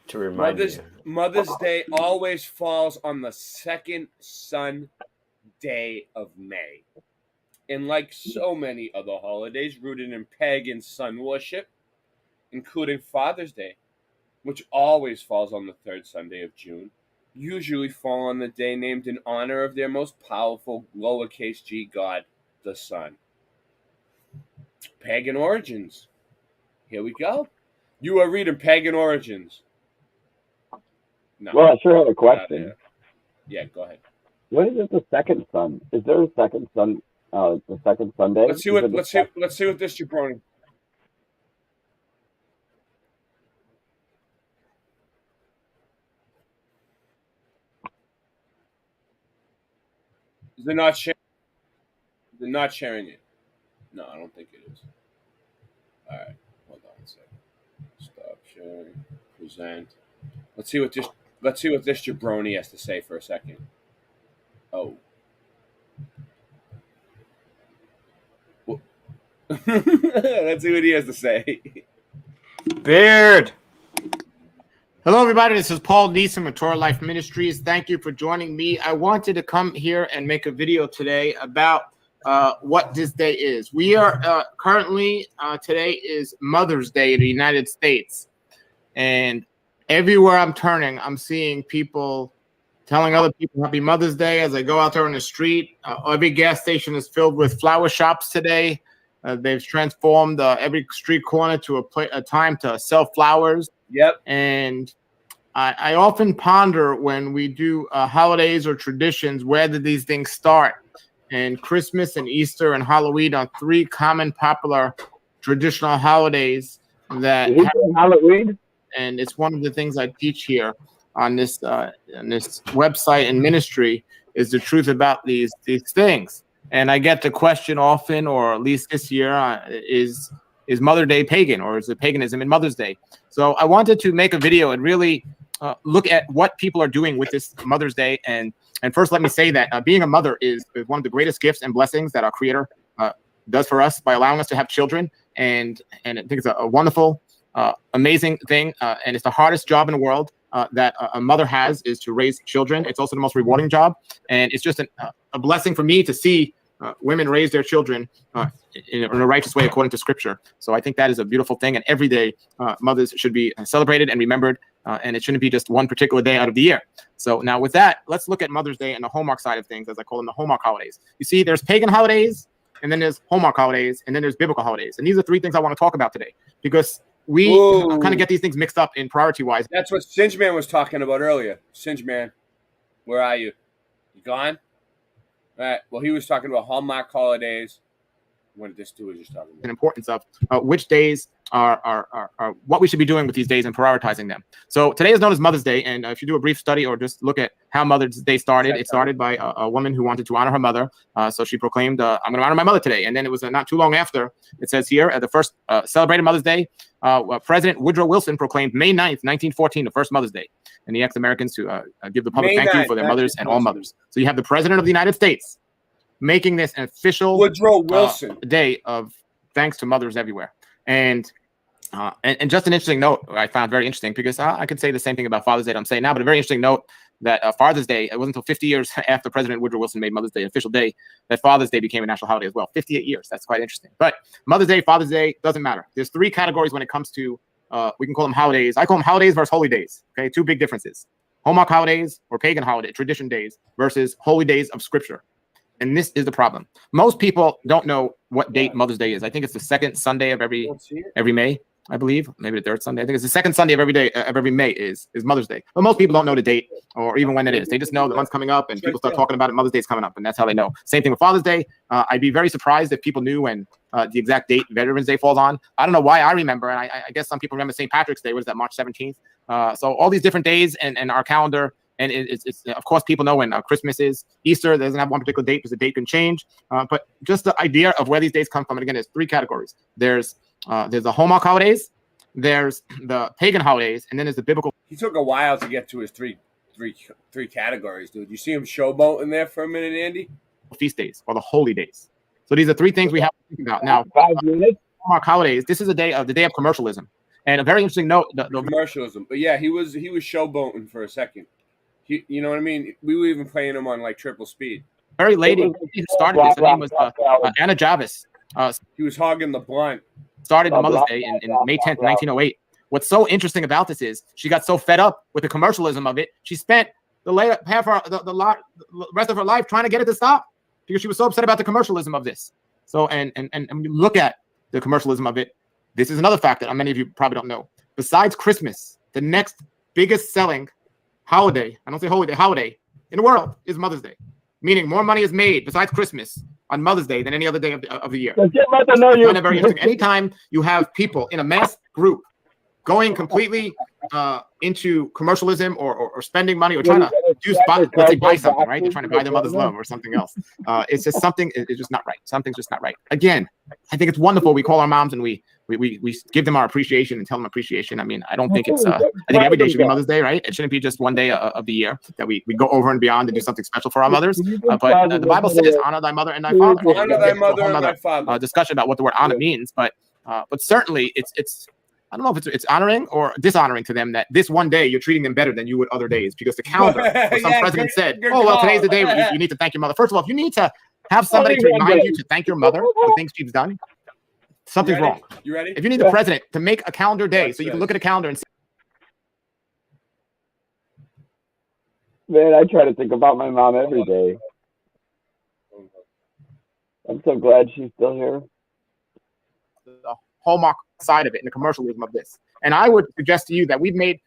to remind you. Mother's Day always falls on the second Sunday of May. And like so many other holidays rooted in pagan sun worship, including Father's Day, which always falls on the third Sunday of June, usually fall on the day named in honor of their most powerful lowercase g god, the sun. Pagan origins. Here we go. You are reading Pagan Origins. No. Well, I sure have a question. Yeah, go ahead. What is it? The second sun? Is there a second sun? The second Sunday. Let's see what this jabroni. They're not sharing. They're not sharing it. No, I don't think it is. All right, hold on a second. Stop sharing. Present. Let's see what this jabroni has to say for a second. Oh. Let's see what he has to say. Beard. Hello, everybody. This is Paul Neeson with Torah Life Ministries. Thank you for joining me. I wanted to come here and make a video today about what this day is. We are currently, today is Mother's Day in the United States. And everywhere I'm turning, I'm seeing people telling other people Happy Mother's Day as I go out there on the street. Every gas station is filled with flower shops today. They've transformed every street corner to a time to sell flowers. Yep. And I often ponder when we do holidays or traditions, where did these things start? And Christmas and Easter and Halloween are three common popular traditional holidays that Halloween. And it's one of the things I teach here on this website and ministry is the truth about these things. And I get the question often, or at least this year, is Mother's Day pagan, or is it paganism in Mother's Day? So I wanted to make a video and really look at what people are doing with this Mother's Day. And first, let me say that being a mother is one of the greatest gifts and blessings that our Creator does for us by allowing us to have children. And I think it's a wonderful, amazing thing. And it's the hardest job in the world that a mother has, is to raise children. It's also the most rewarding job. And it's just a blessing for me to see women raise their children in a righteous way according to Scripture. So I think that is a beautiful thing. And every day, mothers should be celebrated and remembered and it shouldn't be just one particular day out of the year. So now with that, let's look at Mother's Day and the Hallmark side of things, as I call them, the Hallmark holidays. You see, there's pagan holidays, and then there's Hallmark holidays, and then there's biblical holidays. And these are three things I want to talk about today, because we kind of get these things mixed up in priority-wise. That's what Singe Man was talking about earlier. Singe Man, where are you? You gone? All right. Well, he was talking about Hallmark holidays. What this dude was just talking about. The importance of which days are what we should be doing with these days and prioritizing them. So today is known as Mother's Day, and if you do a brief study or just look at how Mother's Day started, it started by a woman who wanted to honor her mother. So she proclaimed, I'm going to honor my mother today. And then it was not too long after, it says here, at the first celebrated Mother's Day, President Woodrow Wilson proclaimed May 9th, 1914, the first Mother's Day. And he asked Americans to give the public thank you for their mothers and all mothers. So you have the President of the United States making this an official Woodrow Wilson day of thanks to mothers everywhere. And just an interesting note I found very interesting, because I could say the same thing about Father's Day that I'm saying now, but a very interesting note that Father's Day, it wasn't until 50 years after President Woodrow Wilson made Mother's Day an official day that Father's Day became a national holiday as well. 58 years. That's quite interesting. But Mother's Day, Father's Day, doesn't matter. There's three categories when it comes to, we can call them holidays. I call them holidays versus holy days. Okay, two big differences. Hallmark holidays or pagan holiday, tradition days versus holy days of Scripture. And this is the problem. Most people don't know what date Mother's Day is. I think it's the second Sunday of every May, I believe. Maybe the third Sunday. I think it's the second Sunday of every day of every May is Mother's Day. But most people don't know the date or even when it is. They just know the month's coming up, and people start talking about it. Mother's Day's coming up, and that's how they know. Same thing with Father's Day. I'd be very surprised if people knew when the exact date Veterans Day falls on. I don't know why I remember, and I guess some people remember St. Patrick's Day. What is that, March 17th? So all these different days and our calendar. And it's of course, people know when Christmas is. Easter doesn't have one particular date because the date can change. But just the idea of where these days come from, and again, there's three categories. There's the Hallmark holidays, there's the pagan holidays, and then there's the biblical. He took a while to get to his three categories, dude. You see him showboating there for a minute, Andy? Feast days or the holy days. So these are three things we have to think about. Now, Hallmark holidays, this is the day of commercialism. And a very interesting note. The commercialism. But yeah, he was showboating for a second. You know what I mean? We were even playing him on like triple speed. Very lady who started this. Her name was Anna Jarvis. He was hogging the blunt. Started Mother's Day in May 10th, 1908. What's so interesting about this is she got so fed up with the commercialism of it, she spent the rest of her life trying to get it to stop because she was so upset about the commercialism of this. So and when you look at the commercialism of it, this is another fact that many of you probably don't know. Besides Christmas, the next biggest selling holiday, I don't say holy day, holiday in the world is Mother's Day, meaning more money is made besides Christmas on Mother's Day than any other day of the year. Very interesting. Anytime you have people in a mass group going completely into commercialism or spending money or trying to buy something, right? They're trying to buy their mother's love or something else. It's just something. It's just not right. Something's just not right. Again, I think it's wonderful. We call our moms and we give them our appreciation and tell them appreciation. I mean, I don't think it's. I think every day should be Mother's Day, right? It shouldn't be just one day of the year that we go over and beyond and do something special for our mothers. But the Bible says, "Honor thy mother and thy father." Honor thy mother and thy father. Discussion about what the word honor means, but certainly it's. I don't know if it's honoring or dishonoring to them that this one day you're treating them better than you would other days because the calendar or some president said, oh, well, today's the day you need to thank your mother. First of all, if you need to have somebody to remind you to thank your mother for things she's done, something's wrong. You ready? If you need the president to make a calendar day so you can look at a calendar and see. Man, I try to think about my mom every day. I'm so glad she's still here. The Hallmark side of it and the commercialism of this. And I would suggest to you that we've made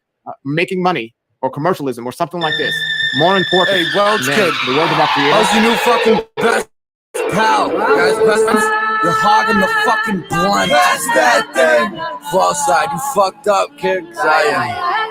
making money or commercialism or something like this more important. Hey, Welch than Kid, the world of our creators. how's your new fucking best pal? Guys, best friends, you're hogging the fucking blunt. Pass that thing. Fall side, you fucked up, kid. 'Cause I am.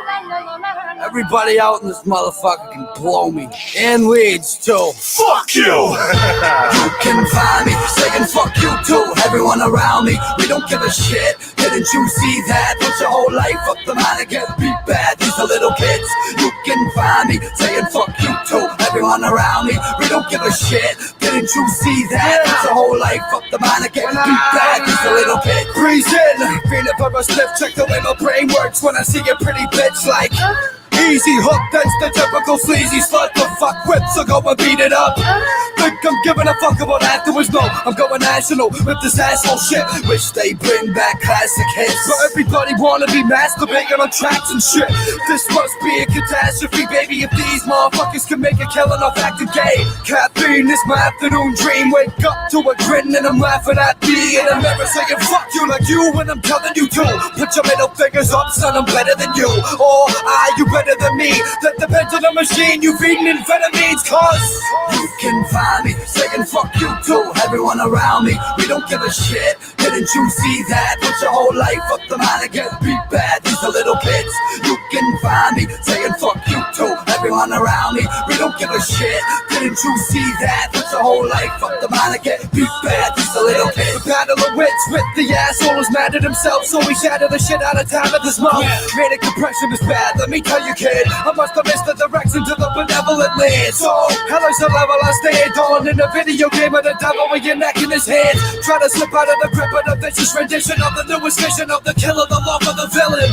Everybody out in this motherfucker can blow me. And Leeds, too. Fuck you! You can find me saying fuck you, too. Everyone around me, we don't give a shit. Didn't you see that? Put your whole life up the man and get beat bad. These are little kids. You can find me saying fuck you, too. Everyone around me, we don't give a shit. Didn't you see that? Put your whole life up the man and get beat bad. These are little kids. Breeze in. Peanut butter sniff. Check the way my brain works when I see a pretty bitch like easy hook, that's the typical sleazy slut. The fuck whip, so go and beat it up. Think I'm giving a fuck about afterwards? No, I'm going national with this asshole shit. Wish they bring back classic hits, but everybody wanna be masturbating on tracks and shit. This must be a catastrophe, baby, if these motherfuckers can make a killing off acting gay. Caffeine is my afternoon dream. Wake up to a grin and I'm laughing at me in the mirror saying fuck you like you when I'm telling you to. Put your middle fingers up, son, I'm better than you. Or are you better than me? That depends on the machine you feeding amphetamines. Cause you can find me saying fuck you too, everyone around me. We don't give a shit, didn't you see that? Put your whole life up the line and get beat bad. These are little kids. You can find me saying fuck you too, everyone around me. We don't give a shit, didn't you see that? Put your whole life up the line and get beat bad. These are little kids. The battle of wits with the asshole is mad at himself, so he shattered the shit out of time at this mouth. Manic depression is bad, let me tell you kid. I must have missed the direction to the benevolent land. So, hell is the level I stand on in a video game of the devil with your neck in his hand. Try to slip out of the grip of the vicious rendition of the newest vision of the killer, the love of the villain.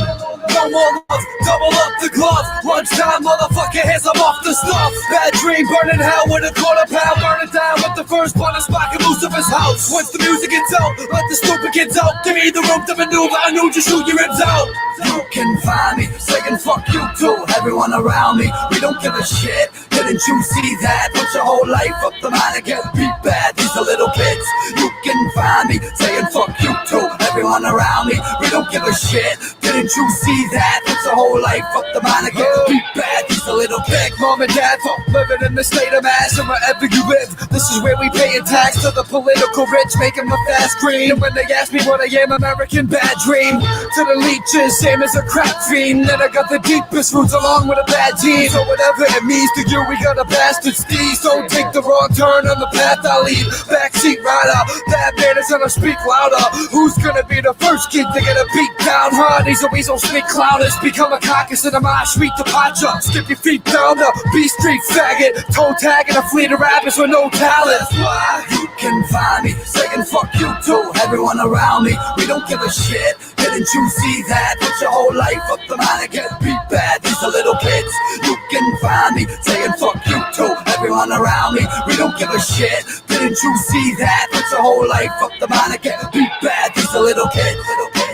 No more love, double up the glove. Lunchtime, motherfucker, here's I'm off the stuff. Bad dream, burning hell with a quarter pound. Burn it down with the first one to spark and Lucifer's house. Once the music gets out, let the stupid kids out. Give me the room to maneuver, I knew just shoot your ribs out. You can find me saying fuck you too, everyone around me. We don't give a shit, didn't you see that? Put your whole life up the line and get beat bad. These are little kids. You can find me saying fuck you too, everyone around me. We don't give a shit, didn't you see that? Put your whole life up the line and get beat bad. These are little kids. Mom and dad for living in the state of mass, and wherever you live, this is where we paying tax to the political rich, making my fast green. And when they ask me what I am, American bad dream. To the leeches, same as a crack fiend. Then I got the deepest roots along with a bad team. So whatever it means to you, we got a bastard steez. Don't take the wrong turn on the path I lead. Backseat rider, bad manners and I speak louder. Who's gonna be the first kid to get a beat down? Huh? These always don't speak clouders. Become a carcass in a mosh, street to pacha. Skip your feet down the B Street faggot. Toe tagging a fleet of rappers with no talent. That's why you can find me saying fuck you too, everyone around me. We don't give a shit, didn't you see that? Put your whole life up the line and get beat bad. These are little kids. You can find me saying fuck you too, everyone around me. We don't give a shit, didn't you see that? Put your whole life up the line and get beat bad. These are little kids. Little kids.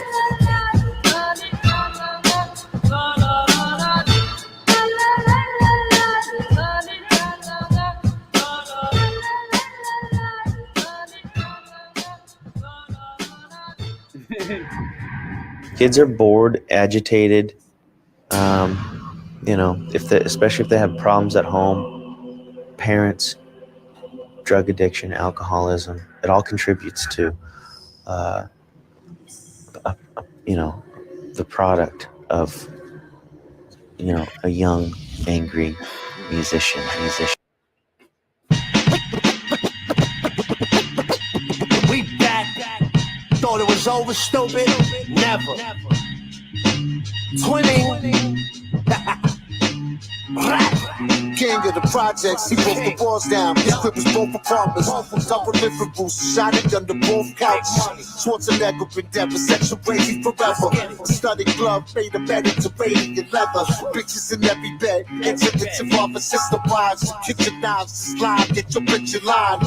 Kids are bored, agitated. You know, especially if they have problems at home, parents, drug addiction, alcoholism, it all contributes to, you know, the product of, you know, a young, angry musician. We back. Thought it was over, stupid? Never. Twinning. King of the projects, he broke the walls down. His crib was both apartments, double living rooms, shot it under both couches. Schwarzenegger been dead for sexual crazy forever. A study glove made a Mediterranean leather. Bitches in every bed, intimate involving sister wives. Kitchen knives, slide, get your bitch in line.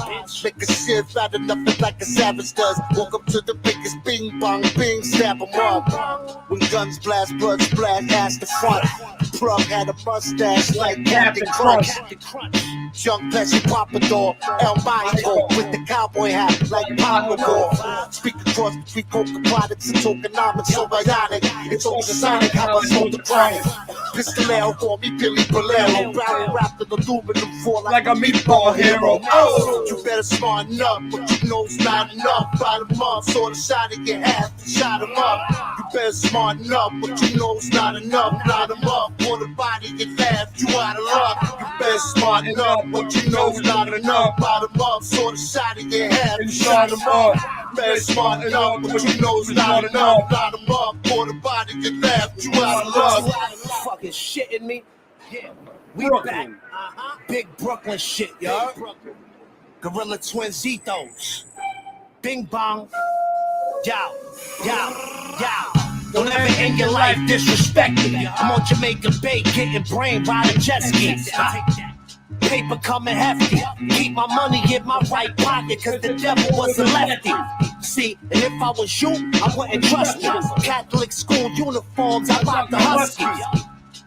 Make a shit out of nothing like a savage does. Walk up to the biggest bing bong bing, stab him up. When guns blast, blood splash, ass the front. Plug had a mustache like Captain Crunch. Young Pesci Pompadour, El Maestro with the cowboy hat like Pompadour. Speak across between coca products and tokenomics, so bionic. It's ultrasonic how I sold the crime. Pistolero call me Billy Bolero. Barrel wrapped in aluminum foil like a meatball hero. Oh, you better smarten up, but you know's not enough. Bottom up, saw the shot in your half and shot him up. You better smarten up, but you know's not enough. Blot him up, for the body and laugh, you out of luck. You better smarten up, but you know's not enough. Bottom up, saw the shot in your half and shot him up. Better smarten up, but you know's not enough. Blot him up, for the body and laugh, you out of luck. Fucking shitting me? Yeah, we Brooklyn. Back. Big Brooklyn shit, y'all. Gorilla Twins ethos. Bing bong. Yow, yow, yow. Don't ever end your life disrespecting. I'm on Jamaica Bay getting brain riding jet skis. Paper coming hefty. Keep my money in my right pocket, cause the devil was a lefty. See, and if I was you, I wouldn't trust you. Catholic school uniforms, I rock the Huskies.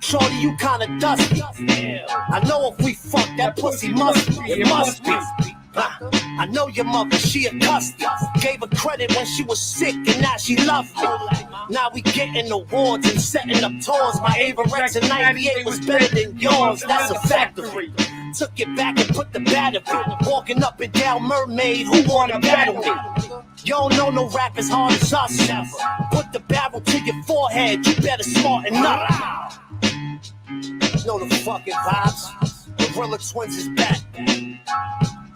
Shorty, you kinda dusty. I know if we fuck, that pussy must be. It must be. I know your mother, she a custody. Gave her credit when she was sick and now she loved me. Now we getting awards and setting up tours. My Averex in 98 was better than yours. That's a factory. Took it back and put the bat in it. Walking up and down Mermaid, who wanna battle me? You don't know no rap as hard as us. Put the barrel to your forehead, you better smarten up. Know the fucking vibes. The Gorilla Twins is back.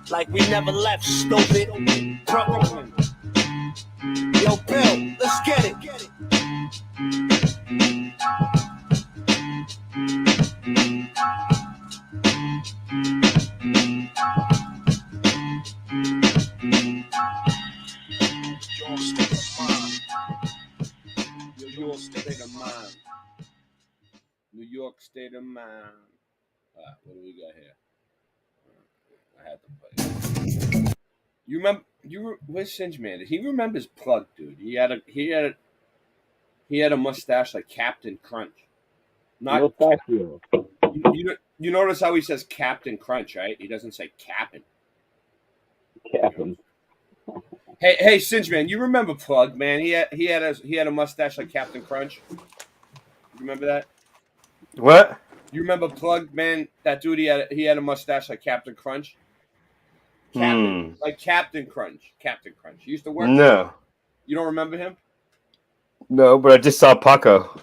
Like we never left, stupid. Yo, Bill, let's get it. New York State of Mind. New York State of Mind. What do we got here? I had to play. You remember? Where's Singe Man? He remembers Plug, dude. He had a mustache like Captain Crunch. Not you. You notice how he says Captain Crunch, right? He doesn't say Captain. Captain. Hey, Singe Man, you remember Plug, man? He had a mustache like Captain Crunch. You remember that? What? You remember Plug, man? That dude, he had a mustache like Captain Crunch. Like Captain Crunch. Captain Crunch. He used to work. No. You don't remember him? No, but I just saw Paco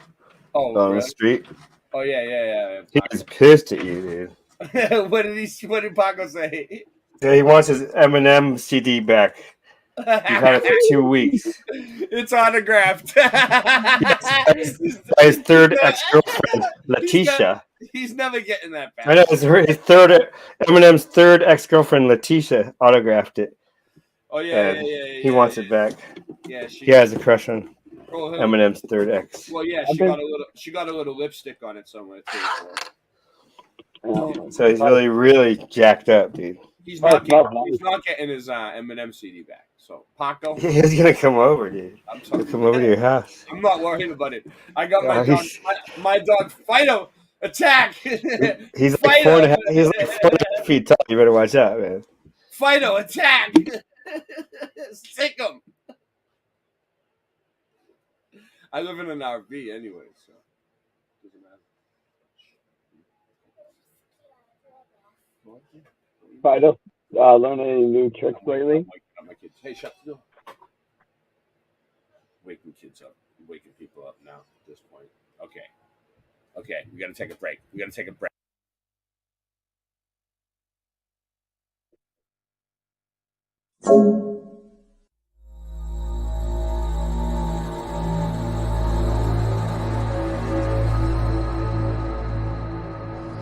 on the street. Oh yeah. He was pissed at you, dude. What did Paco say? Yeah, he wants his Eminem CD back. He's had it for 2 weeks. It's autographed. By his third ex-girlfriend, Letitia. He's never getting that back. I know, Eminem's third ex-girlfriend, Letitia, autographed it. Oh yeah, he wants it back. Yeah, he has a crush on Eminem's third ex. Well, yeah, she got a little lipstick on it somewhere too. So he's really jacked up, dude. He's not getting his Eminem CD back. So Paco, he's gonna come over, dude. He'll come over to your house. I'm not worried about it. I got my dog Fido. Attack! He's like 4.5 feet tall. You better watch out, man. Fido, attack! Sick him. I live in an RV anyway, so doesn't matter. Fido, learn any new tricks lately? My kids. Hey, shut the door. Waking kids up. Waking people up now at this point. Okay, we got to take a break.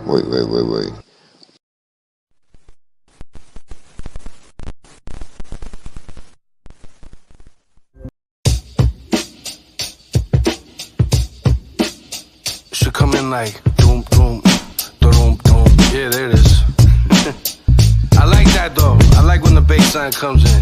Wait. Should come in like doom doom, doom doom. Yeah, there it is. I like that though. I like when the bass line comes in.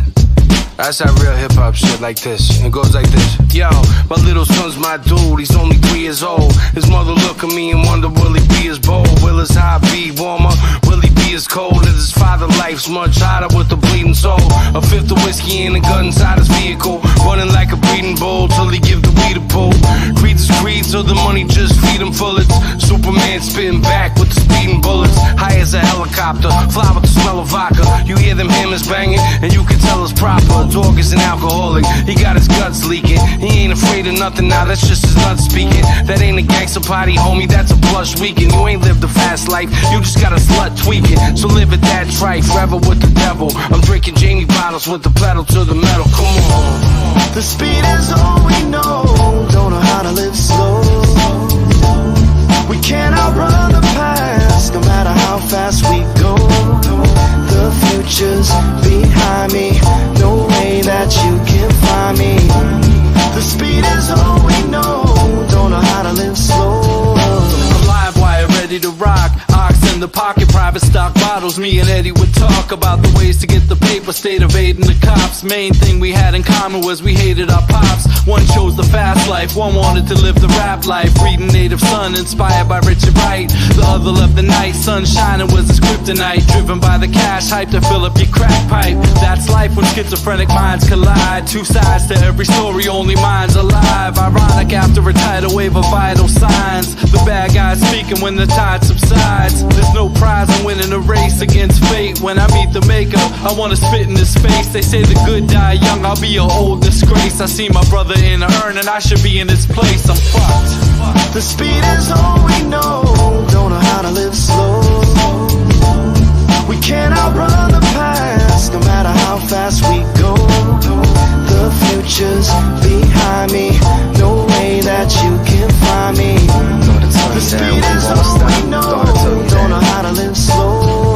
That's that real hip hop shit like this. It goes like this. Yo, my little son's my dude. He's only 3 years old. His mother look at me and wonder, will he be as bold? Will his heart be warmer? Will he be as cold as his father? Life's much harder with the bleeding soul. A fifth of whiskey and a gun inside his vehicle. Running like a breeding bull till he give the weed a pull. Creed's creed, so the money just feed him bullets. Superman spitting back with the speeding bullets. High as a helicopter, fly with the smell of vodka. You hear them hammers banging, and you can tell it's proper. Dog is an alcoholic, he got his guts leaking. He ain't afraid of nothing now, that's just his nuts speaking. That ain't a gangster party, homie, that's a plush weekend. You ain't lived a fast life, you just got a slut tweaking. So live it that trite, forever with the devil. I'm drinking Jamie bottles with the pedal to the metal, come on. The speed is all we know, don't know how to live slow. We can't outrun the past, no matter how fast we go. The future's behind me, no way that you can find me. The speed is all we know. bottles, me and Eddie would talk about the ways to get the paper, stayed evading the cops. Main thing we had in common was we hated our pops. One chose the fast life, one wanted to live the rap life. Reading Native Son, inspired by Richard Wright. The other loved the night, sun shining was his kryptonite. Driven by the cash, hype to fill up your crack pipe. That's life when schizophrenic minds collide. Two sides to every story, only mine's alive. Ironic after a tidal wave of vital signs. The bad guys speaking when the tide subsides. There's no prize in winning a race against fate. When I meet the maker, I wanna spit in his face. They say the good die young, I'll be an old disgrace. I see my brother in a urn and I should be in his place. I'm fucked. The speed is all we know. Don't know how to live slow. We can't outrun the past, no matter how fast we go. The future's behind me, no way that you can find me. The speed is all we know. Don't know how to live slow.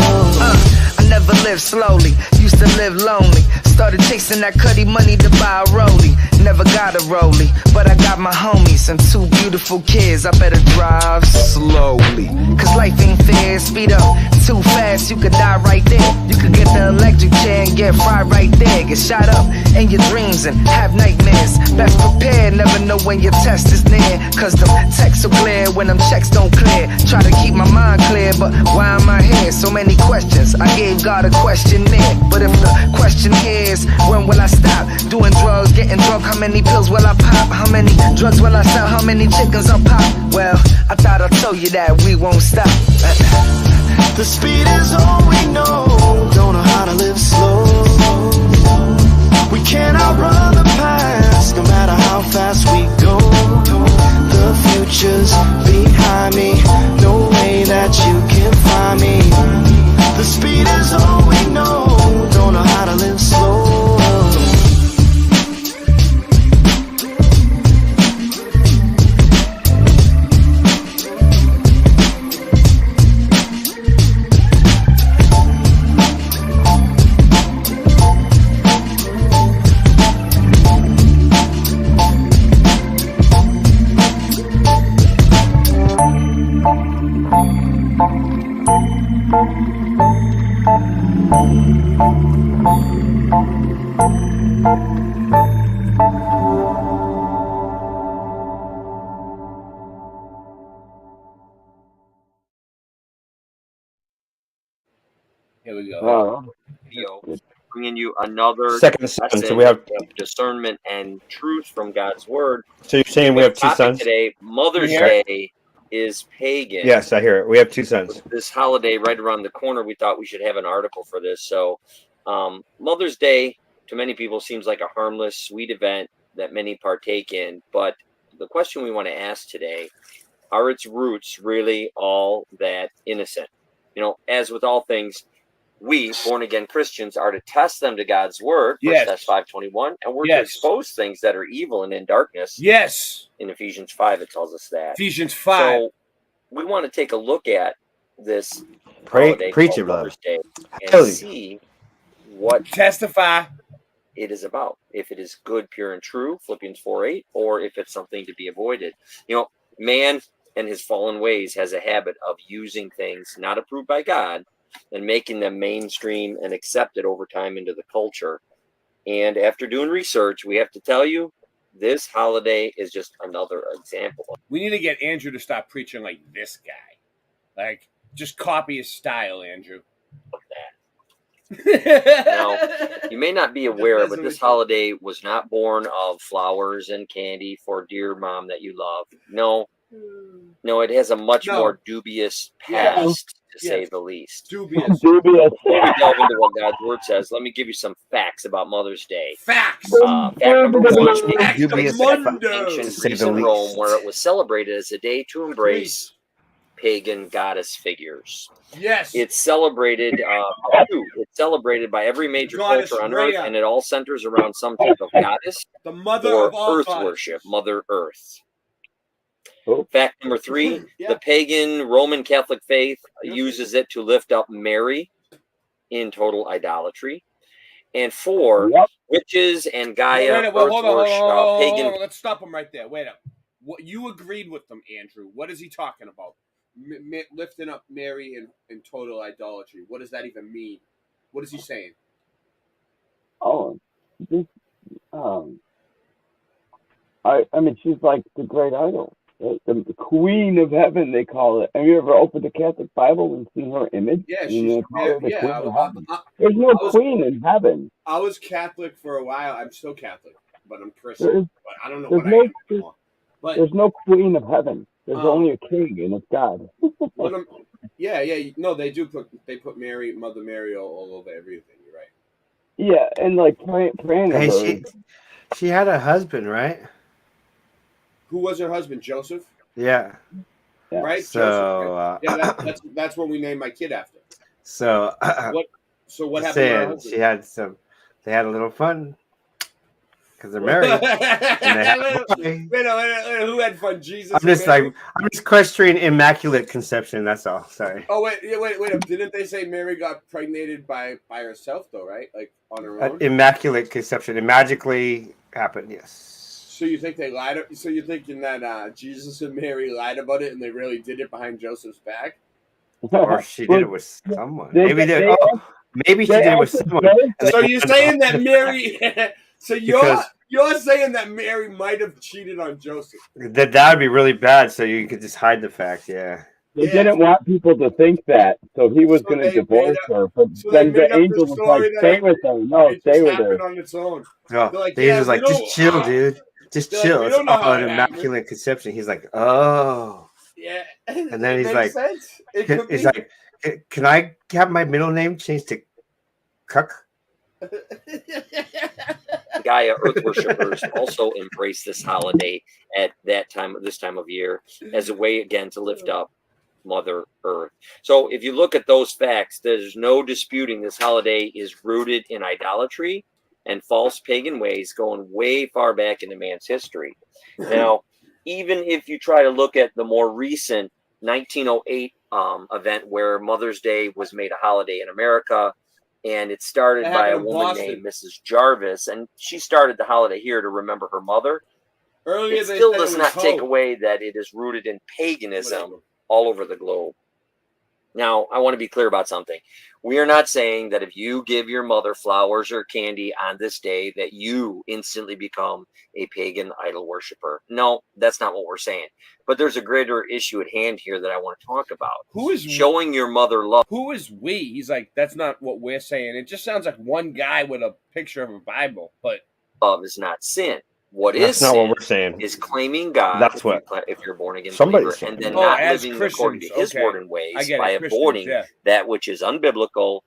I never lived slowly, used to live lonely. Started chasing that cutty money to buy a rollie. Never got a rollie, but I got my homies and two beautiful kids. I better drive slowly, cause life ain't fair. Speed up too fast, you could die right there. You could get the electric chair and get fried right there. Get shot up in your dreams and have nightmares. Best prepared, never know when your test is near. Cause them texts will glare when them checks don't clear. Try to keep my mind clear, but why am I here? So many questions, I gave God a questionnaire. But if the question is, when will I stop doing drugs, getting drunk? How many pills will I pop? How many drugs will I sell? How many chickens I'll pop? Well, I thought I told you that we won't stop. The speed is all we know. Don't know how to live slow. We can't outrun the past, no matter how fast we go. The future's behind me, no way that you can find me. The speed is all we know. Don't know how to live slow. Here we go. Video bringing you another Second son, lesson so we have- of discernment and truth from God's word. So you're saying we have two Topic sons? today. Mother's You hear it? Day is pagan. Yes, I hear it. We have two sons. This holiday right around the corner, we thought we should have an article for this. So, Mother's Day to many people seems like a harmless, sweet event that many partake in. But the question we want to ask today, are its roots really all that innocent? You know, as with all things, we born-again Christians are to test them to God's word, Yes. First 5:21, and we're to Yes. expose things that are evil and in darkness. Yes. In Ephesians 5, it tells us that. Ephesians 5. So we want to take a look at this Preach called it, brother. Mother's Day Tell and you. see what testify it is about. If it is good, pure, and true, Philippians 4:8, or if it's something to be avoided. You know, man and his fallen ways has a habit of using things not approved by God and making them mainstream and accepted over time into the culture. And after doing research, we have to tell you, this holiday is just another example. We need to get Andrew to stop preaching like this guy. Like, just copy his style, Andrew. Now, you may not be aware, but this holiday was not born of flowers and candy for dear mom that you love. No, it has a much more dubious past, to say the least. Dubious. Before we delve into what God's word says, let me give you some facts about Mother's Day. Facts. Fact number one: Dubious ancient to say Greece the and least. Rome, where it was celebrated as a day to embrace pagan goddess figures. Yes. It's celebrated. It's celebrated by every major Goddess culture on Rhea. Earth, and it all centers around some type of goddess The mother or of all Earth gods. worship, Mother Earth. Oh. Fact number three: the pagan Roman Catholic faith uses it to lift up Mary in total idolatry. And four: witches and Gaia, Hold Earth on, worship, pagan. Let's stop him right there. Wait up. What you agreed with them, Andrew? What is he talking about? lifting up Mary in total idolatry. What does that even mean? What is he saying? Oh, this, I mean, she's like the great idol, the queen of heaven, they call it. Have you ever opened the Catholic Bible and seen her image? Yeah, You know, they call her the yeah. queen of heaven. There's no queen in heaven. I was Catholic for a while. I'm still Catholic, but I'm Christian. There's- But I don't know There's what I no, am anymore. But there's no queen of heaven. There's only a king, and it's God. no, they do put Mary, Mother Mary, all over everything. You're right. Yeah, and like praying to Hey, her. she had a husband, right? Who was her husband? Joseph. Yeah. Right. So, Joseph. Yeah, that's what we named my kid after. So what happened to her husband? She had they had a little fun because they're married. And they had a boy. Wait, who had fun? Jesus. I'm just questioning immaculate conception. That's all. Sorry. Oh wait. Didn't they say Mary got pregnated by herself though? Right, like on her own. Immaculate conception. It magically happened. Yes. So you think they lied? So you're thinking that Jesus and Mary lied about it, and they really did it behind Joseph's back? Or she did it with someone. Maybe she did it with someone. So you're saying that Mary? So you're saying that Mary might have cheated on Joseph? That would be really bad. So you could just hide the fact. Yeah. They didn't want people to think that, so he was going to divorce her. But then the angel was like, "Stay with her. No, stay with her." On its own. Oh, Like, the angel's like, just chill, dude. Just They're chill. like, we It's don't know all how an it immaculate conception. He's like, oh. Yeah. And then he's Makes like, sense. It could he's be. like, can I have my middle name changed to Cuck? Gaia Earth worshippers also embrace this holiday at this time of year, as a way again to lift up Mother Earth. So if you look at those facts, there's no disputing this holiday is rooted in idolatry and false pagan ways going way far back into man's history. Now, even if you try to look at the more recent 1908 event where Mother's Day was made a holiday in America, and it started by a woman named Mrs. Jarvis, and she started the holiday here to remember her mother. Earlier it they still said does it not was take Pope. away that it is rooted in paganism all over the globe. Now, I want to be clear about something. We are not saying that if you give your mother flowers or candy on this day that you instantly become a pagan idol worshiper. No, that's not what we're saying. But there's a greater issue at hand here that I want to talk about. Who is showing your mother love? Who is we? He's like, that's not what we're saying. It just sounds like one guy with a picture of a Bible, but love is not sin. What That's is not sin what we're saying. is claiming God. That's if what if you're born again somebody's believer, and saying. then not as living according to Christians, His okay. word and ways I get it, by Christians, avoiding yeah. that which is unbiblical,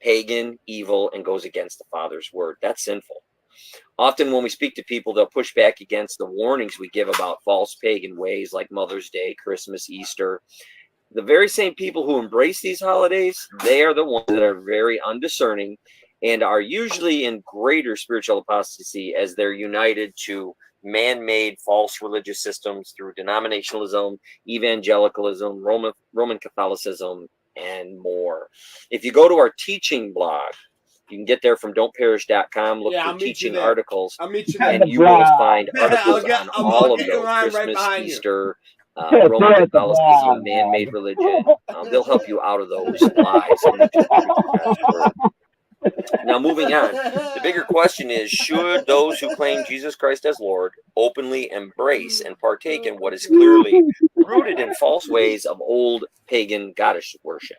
pagan, evil, and goes against the Father's word. That's sinful. Often when we speak to people, they'll push back against the warnings we give about false pagan ways like Mother's Day, Christmas, Easter. The very same people who embrace these holidays, they are the ones that are very undiscerning and are usually in greater spiritual apostasy as they're united to man-made false religious systems through denominationalism, evangelicalism, Roman Catholicism, and more. If you go to our teaching blog, you can get there from don'tperish.com, look Yeah, I'll for meet you teaching there. articles, I'll meet you there. and you will find I'll articles get- on I'll all of get in those, line right Christmas, behind you. Easter, Yeah, Roman there at the Catholicism, blog. man-made religion. They'll help you out of those lies. Now, moving on, the bigger question is, should those who claim Jesus Christ as Lord openly embrace and partake in what is clearly rooted in false ways of old pagan goddess worship?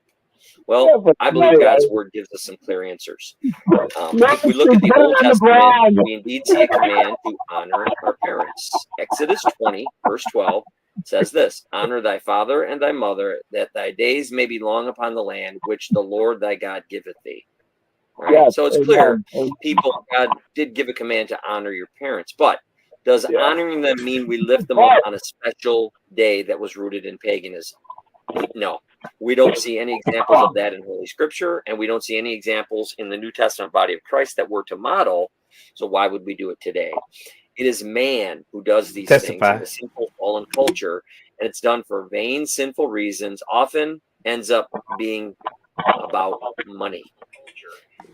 Well, I believe God's word gives us some clear answers. If we look at the Old Testament, we indeed see a command to honor our parents. Exodus 20, verse 12, says this: honor thy father and thy mother, that thy days may be long upon the land which the Lord thy God giveth thee. Right? Yes, So it's clear, amen. God did give a command to honor your parents, but does honoring them mean we lift them up on a special day that was rooted in paganism? No, we don't see any examples of that in Holy Scripture, and we don't see any examples in the New Testament body of Christ that we're to model. So why would we do it today? It is man who does these things in a sinful fallen culture, and it's done for vain, sinful reasons, often ends up being about money.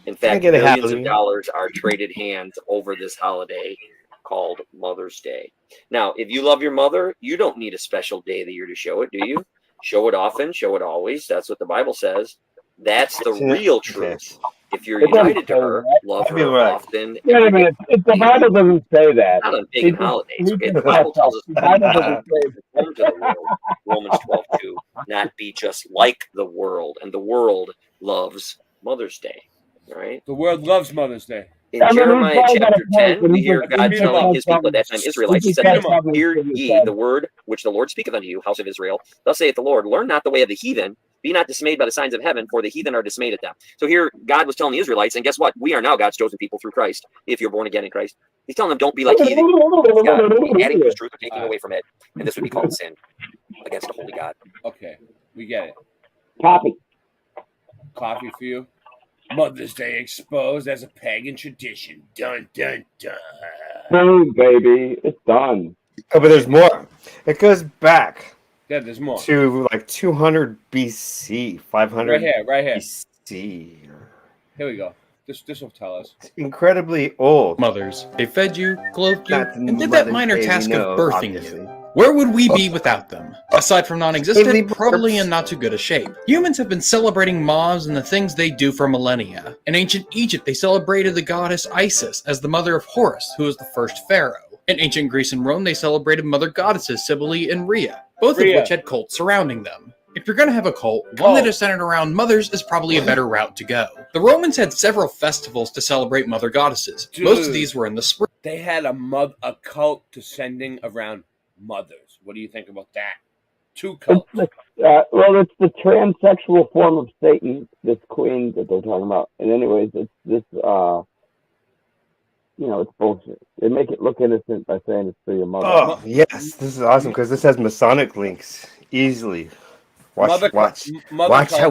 In fact, get a billions of hallelujah? dollars are traded hands over this holiday called Mother's Day. Now, if you love your mother, you don't need a special day of the year to show it, do you? show it often, show it always. That's what the Bible says. That's the real truth. If you're It doesn't united to say her, that. love I'd be her right. often. Wait a minute. The Bible doesn't say that. Not on pagan holidays. Okay, the Bible tells us The Bible doesn't say to conform to the world. Romans 12:2, not be just like the world. And the world loves Mother's Day. All right. The world loves Mother's Day. In Jeremiah chapter 10, we hear God telling his people at that time, Israelites, he said, "Hear ye the word which the Lord speaketh unto you, house of Israel. Thus saith the Lord, learn not the way of the heathen, be not dismayed by the signs of heaven, for the heathen are dismayed at them." So here God was telling the Israelites, and guess what? We are now God's chosen people through Christ, if you're born again in Christ. He's telling them, don't be like heathen. God, adding to his truth or taking away from it. And this would be called sin against a holy God. Okay, we get it. Copy. Coffee for you. Mother's Day exposed as a pagan tradition. Dun, dun, dun. Boom, baby. It's done. Oh, but there's more. It goes back Yeah, there's more. to like 200 BC, 500 Right here. BC. Here we go. This will tell us. It's incredibly old. Mothers. They fed you, clothed you, Not the and did that Mother's minor Day we task know, of birthing obviously. you. Where would we be without them? Aside from non-existent, Totally probably burps. in not too good a shape. Humans have been celebrating moms and the things they do for millennia. In ancient Egypt, they celebrated the goddess Isis as the mother of Horus, who was the first pharaoh. In ancient Greece and Rome, they celebrated mother goddesses Cybele and Rhea, both of which had cults surrounding them. If you're gonna have a cult, one that is centered around mothers is probably a better route to go. The Romans had several festivals to celebrate mother goddesses. Most of these were in the spring. They had a cult descending around mothers. What do you think about that? Two cults. Well, it's the transsexual form of Satan, this queen that they're talking about. And anyways, it's this, it's bullshit. They make it look innocent by saying it's for your mother. Oh, yes. This is awesome because this has Masonic links easily. Watch how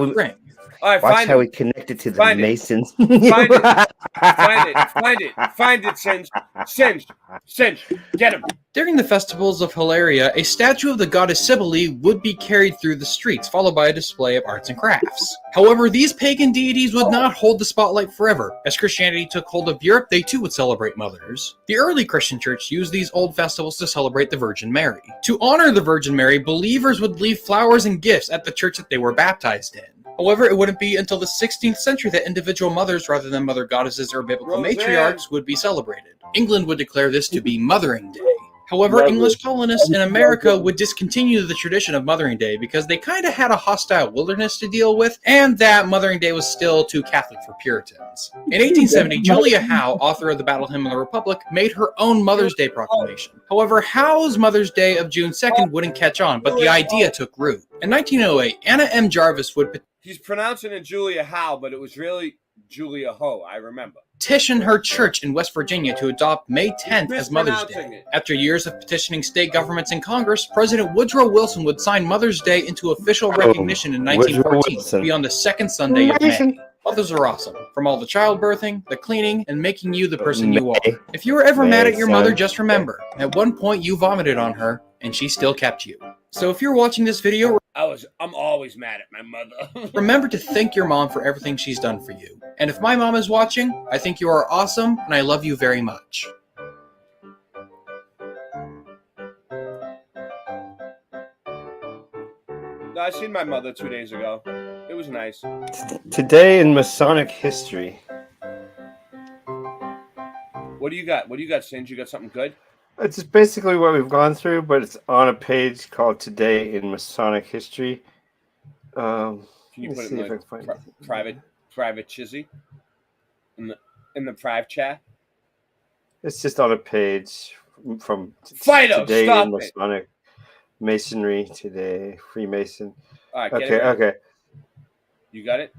we connect it to the Masons. Find it, Singe. Get him. During the festivals of Hilaria, a statue of the goddess Cybele would be carried through the streets, followed by a display of arts and crafts. However, these pagan deities would not hold the spotlight forever. As Christianity took hold of Europe, they too would celebrate mothers. The early Christian church used these old festivals to celebrate the Virgin Mary. To honor the Virgin Mary, believers would leave flowers and gifts at the church that they were baptized in. However, it wouldn't be until the 16th century that individual mothers rather than mother goddesses or biblical matriarchs would be celebrated. England would declare this to be Mothering Day. However, English colonists in America would discontinue the tradition of Mothering Day because they kind of had a hostile wilderness to deal with, and that Mothering Day was still too Catholic for Puritans. In 1870, Julia Howe, author of the Battle Hymn of the Republic, made her own Mother's Day proclamation. However, Howe's Mother's Day of June 2nd wouldn't catch on, but the idea took root. In 1908, Anna M. Jarvis would He's pronouncing it Julia Howe, but it was really Julia Ho, I remember. petition her church in West Virginia to adopt May 10th as Mother's Day. After years of petitioning state governments and Congress, President Woodrow Wilson would sign Mother's Day into official recognition in 1914 to be on the second Sunday of May. Mothers are awesome, from all the childbirthing, the cleaning, and making you the person you are. If you were ever mad at your mother, just remember, at one point you vomited on her, and she still kept you. So if you're watching this video, I'm always mad at my mother. remember to thank your mom for everything she's done for you. And if my mom is watching, I think you are awesome, and I love you very much. I seen my mother 2 days ago. It was nice. Today in Masonic history. What do you got? What do you got, Singe? You got something good? It's just basically what we've gone through, but it's on a page called Today in Masonic History. Can you put it in the private chizzy? In the private chat? It's just on a page from Fido, Today stop in Masonic Masonry today, Freemason. All right, okay. You got it?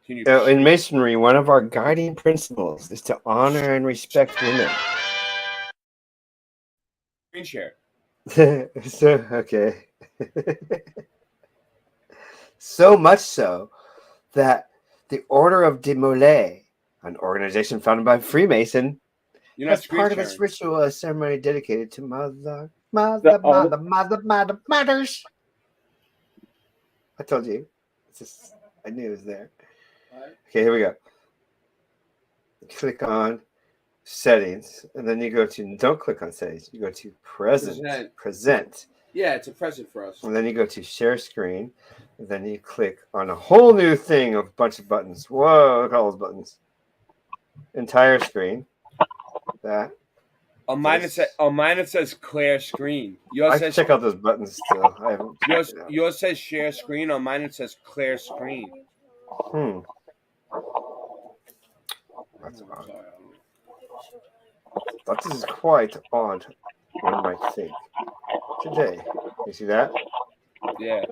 Can you? In Masonry, one of our guiding principles is to honor and respect women. Screen share. Okay. So much so that the Order of De Molay, an organization founded by Freemason, as part of its ritual, a ceremony dedicated to mothers. I told you. I knew it was there. Okay, here we go. Click on settings, and then you go to, don't click on settings. You go to present. Yeah, it's a present for us. And then you go to share screen. And then you click on a whole new thing of a bunch of buttons. Whoa, look at all those buttons. Entire screen. That. On mine it says clear screen. Yours I says check out those buttons still. I haven't yours says share screen. On mine it says clear screen. That's odd. But this is quite odd, one might think. Today. You see that? Yeah.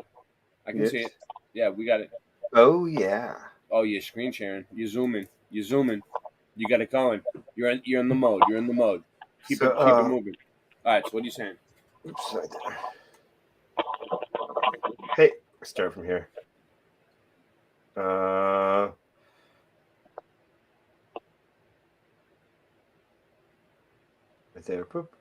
I can see it. Yeah, we got it. Oh yeah. Oh, you're screen sharing. You're zooming. You got it going. You're in the mode. You're in the mode. Keep it moving. All right. So what are you saying? Oops, hey, let's start from here. Right there. Poop.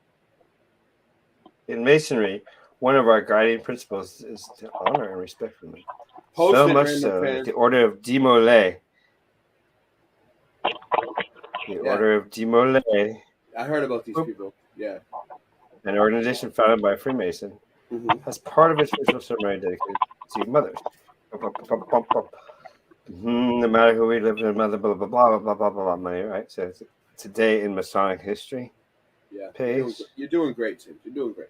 In Masonry, one of our guiding principles is to honor and respect women. So much so that the Order of Demolay. Order of Demolay. I heard about these people. Yeah. An organization founded by a Freemason, has part of its ritual ceremony dedicated to mothers. No matter who we live in, mother, blah, blah, blah, blah, blah, blah, money, right? So it's today in Masonic history. Yeah. Page. You're doing great, Tim. You're doing great.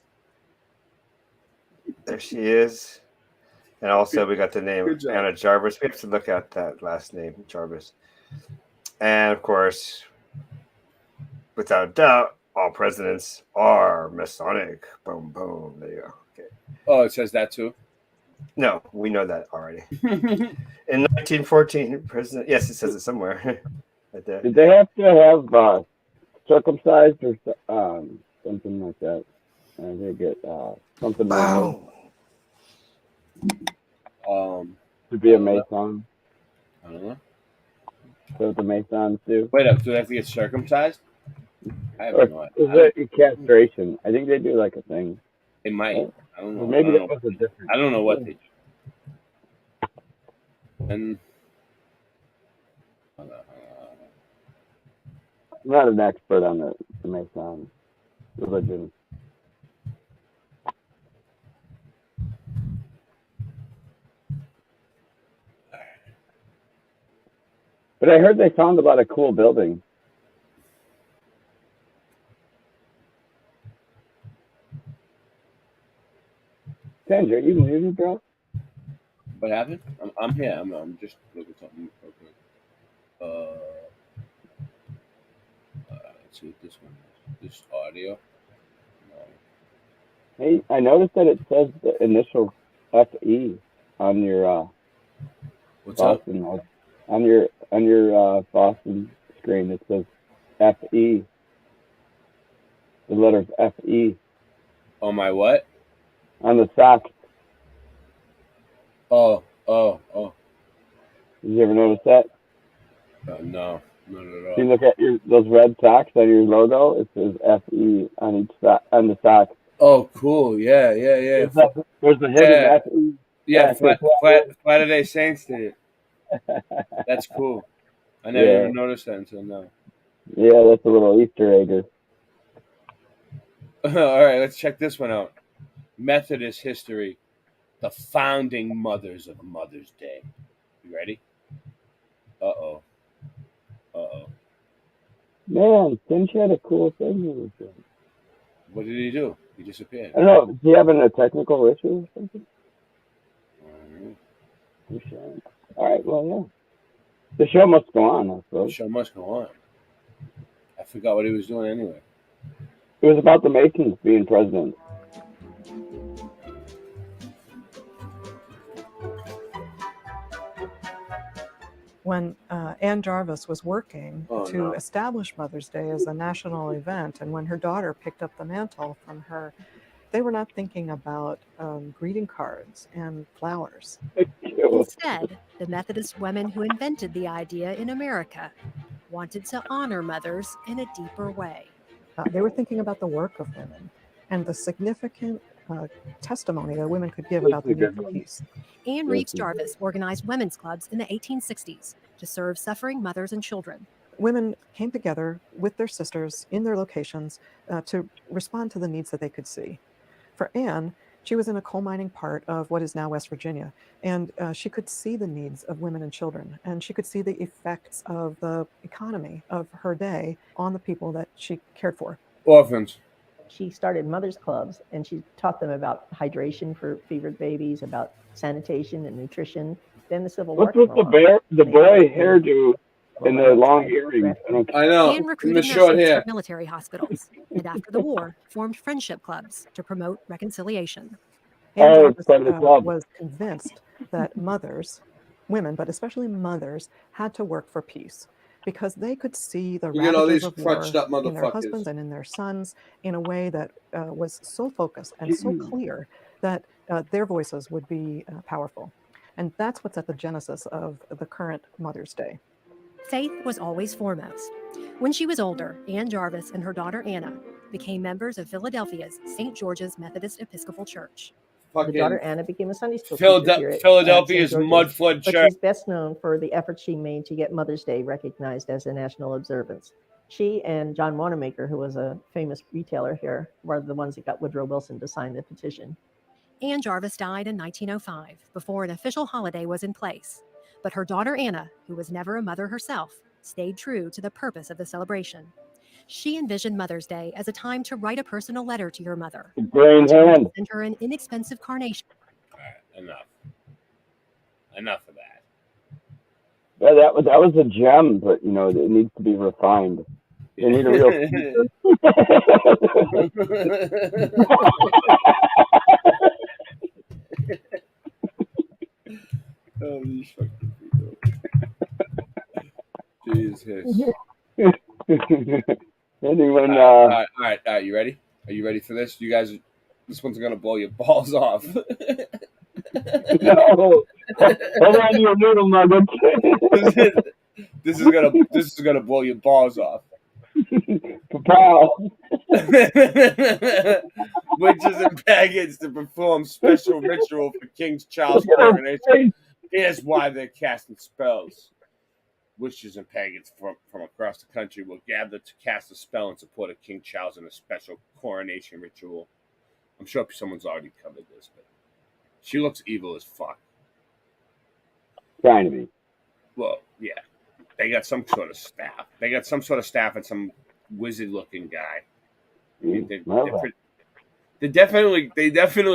There she is. And also we got the name Anna Jarvis. We have to look at that last name, Jarvis. And of course, without doubt, all presidents are Masonic. Boom, boom. There you go. Okay. Oh, it says that too? No, we know that already. In 1914, President. Yes, it says it somewhere. Right there. Did they have to have circumcised or something like that? They get something to be a Mason. I don't know. So what the Masons do? Wait up, do they have to get circumcised? I have no idea. Is it castration? I think they do like a thing. They might. I don't know. Maybe that was a different. I don't know what they do. And I'm not an expert on the Mason religion. But I heard they found about a cool building. Sandra, you muted, bro? what happened? I'm here. I'm just looking something real quick. Let's see what this one is. This audio. Hey, I noticed that it says the initial FE on your What's Boston up? On your Boston screen. It says FE. The letters FE. On my what? On the sock. Oh. Did you ever notice that? No, not at all. If you look at those red socks on your logo, it says FE on each on the sock. Oh, cool. Yeah. There's the hidden FE. Yeah, Friday Saints did it. That's cool. I never even noticed that until now. Yeah, that's a little Easter egg. All right, let's check this one out. Methodist history. The founding mothers of Mother's Day. You ready? Uh-oh. Man, Finch had a cool thing. What did he do? He disappeared. I don't know. Is he having a technical issue or something? All right, well, yeah. The show must go on, I suppose. The show must go on. I forgot what he was doing anyway. It was about the Masons being president. When Ann Jarvis was working to no. establish Mother's Day as a national event, and when her daughter picked up the mantle from her, they were not thinking about greeting cards and flowers. Instead, the Methodist women who invented the idea in America wanted to honor mothers in a deeper way. They were thinking about the work of women and the significant testimony that women could give about the need for peace. Anne Reeves Jarvis organized women's clubs in the 1860s to serve suffering mothers and children. Women came together with their sisters in their locations to respond to the needs that they could see. For Anne, She was in a coal mining part of what is now West Virginia, and she could see the needs of women and children, and she could see the effects of the economy of her day on the people that she cared for. Orphans. She started mothers clubs, and she taught them about hydration for fevered babies, about sanitation and nutrition. Then the Civil War. What's with the boy hairdo and the long earrings? I know. And recruited nurses for military hospitals, and after the war, formed friendship clubs to promote reconciliation. Ann Jarvis was convinced that mothers, women, but especially mothers, had to work for peace because they could see the You get all ravages these of war crunched up in their motherfuckers. husbands and in their sons in a way that was so focused and so clear that their voices would be powerful. And that's what's at the genesis of the current Mother's Day. Faith was always foremost. When she was older, Ann Jarvis and her daughter Anna became members of Philadelphia's St. George's Methodist Episcopal Church. Her daughter Anna became a Sunday school teacher here at Philadelphia's St. George's, mud flood but church. she's best known for the efforts she made to get Mother's Day recognized as a national observance. She and John Wanamaker, who was a famous retailer here, were the ones that got Woodrow Wilson to sign the petition. Ann Jarvis died in 1905 before an official holiday was in place. But her daughter Anna, who was never a mother herself, stayed true to the purpose of the celebration. She envisioned Mother's Day as a time to write a personal letter to your mother, Brain hand. send her an inexpensive carnation. Enough of that. Yeah, that was a gem, but it needs to be refined. You need a real. Oh, these fucking people. Jesus. Anyone? All right. You ready? Are you ready for this? You guys, this one's gonna blow your balls off. No. Hold on to your noodle nuggets. This is gonna blow your balls off. Kapow. Witches and pagans to perform special ritual for King Charles' coronation. Here's why they're casting spells. Witches and pagans from across the country will gather to cast a spell in support of King Charles in a special coronation ritual. I'm sure someone's already covered this, but she looks evil as fuck. Trying to be. Well, yeah. They got some sort of staff. They got some sort of staff and some wizard-looking guy. They definitely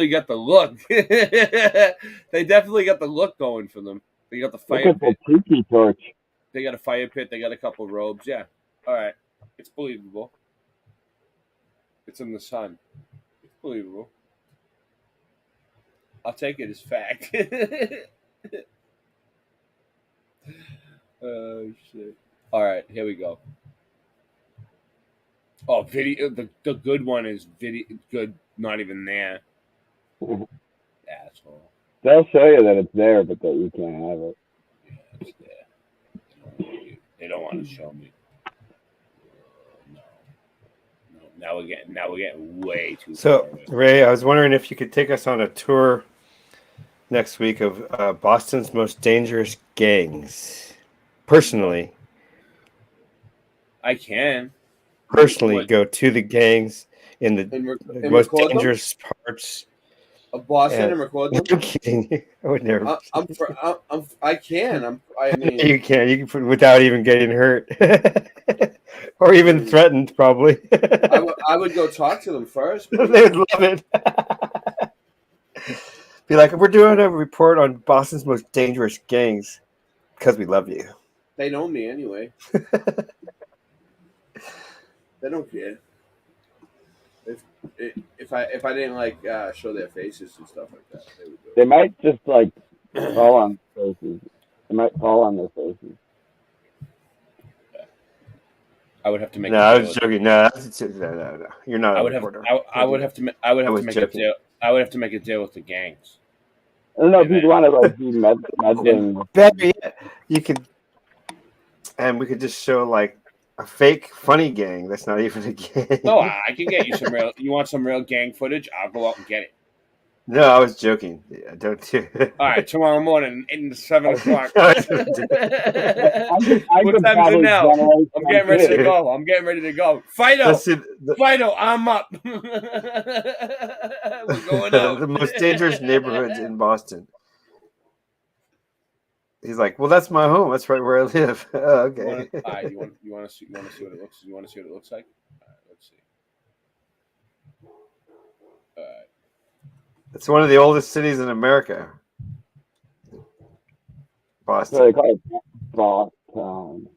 got the look. They definitely got the look going for them. They got the fire Look at pit. the tiki torch. They got a fire pit. They got a couple robes. Yeah. All right. It's believable. It's in the sun. It's believable. I'll take it as fact. Oh shit! All right, here we go. Oh, video. The good one is video. Good, not even there. Asshole. They'll show you that it's there, but that you can't have it. Yeah, it's there. They don't want to show me. No. Now we're getting way too. So, far away. Ray, I was wondering if you could take us on a tour next week of Boston's most dangerous gangs. Personally, I can. Go to the gangs in the And most record them? dangerous parts Of Boston and record them? I'm kidding you. I would never. I can. I mean, You can. You can put without even getting hurt, or even threatened. Probably. I would go talk to them first. They would love it. Be like, we're doing a report on Boston's most dangerous gangs because we love you. They know me anyway. They don't care. If I didn't like show their faces and stuff like that, they would do it. They might just like fall on their faces. They might fall on their faces. I would have to make. No, I was joking. No, no. You're not. I would have. I would have to. I would have to make a deal. I would have to make a deal with the gangs. I don't know if you'd want to like be meddling. Better yet, you could, and we could just show like a fake funny gang that's not even a gang. No, I can get you some real. You want some real gang footage? I'll go out and get it. No, I was joking. Yeah, don't do it. All right, tomorrow morning, 7 o'clock. I What could time is it probably now? generate I'm getting ready to something. go. I'm getting ready to go. Fido, Let's see Fido, I'm up. We're going out. the most dangerous neighborhoods in Boston. He's like, well, that's my home. That's right where I live. Oh, okay. You want to see what it looks? You want to see what it looks like? All right, let's see. All right. It's one of the oldest cities in America. Boston. So they call it Boston.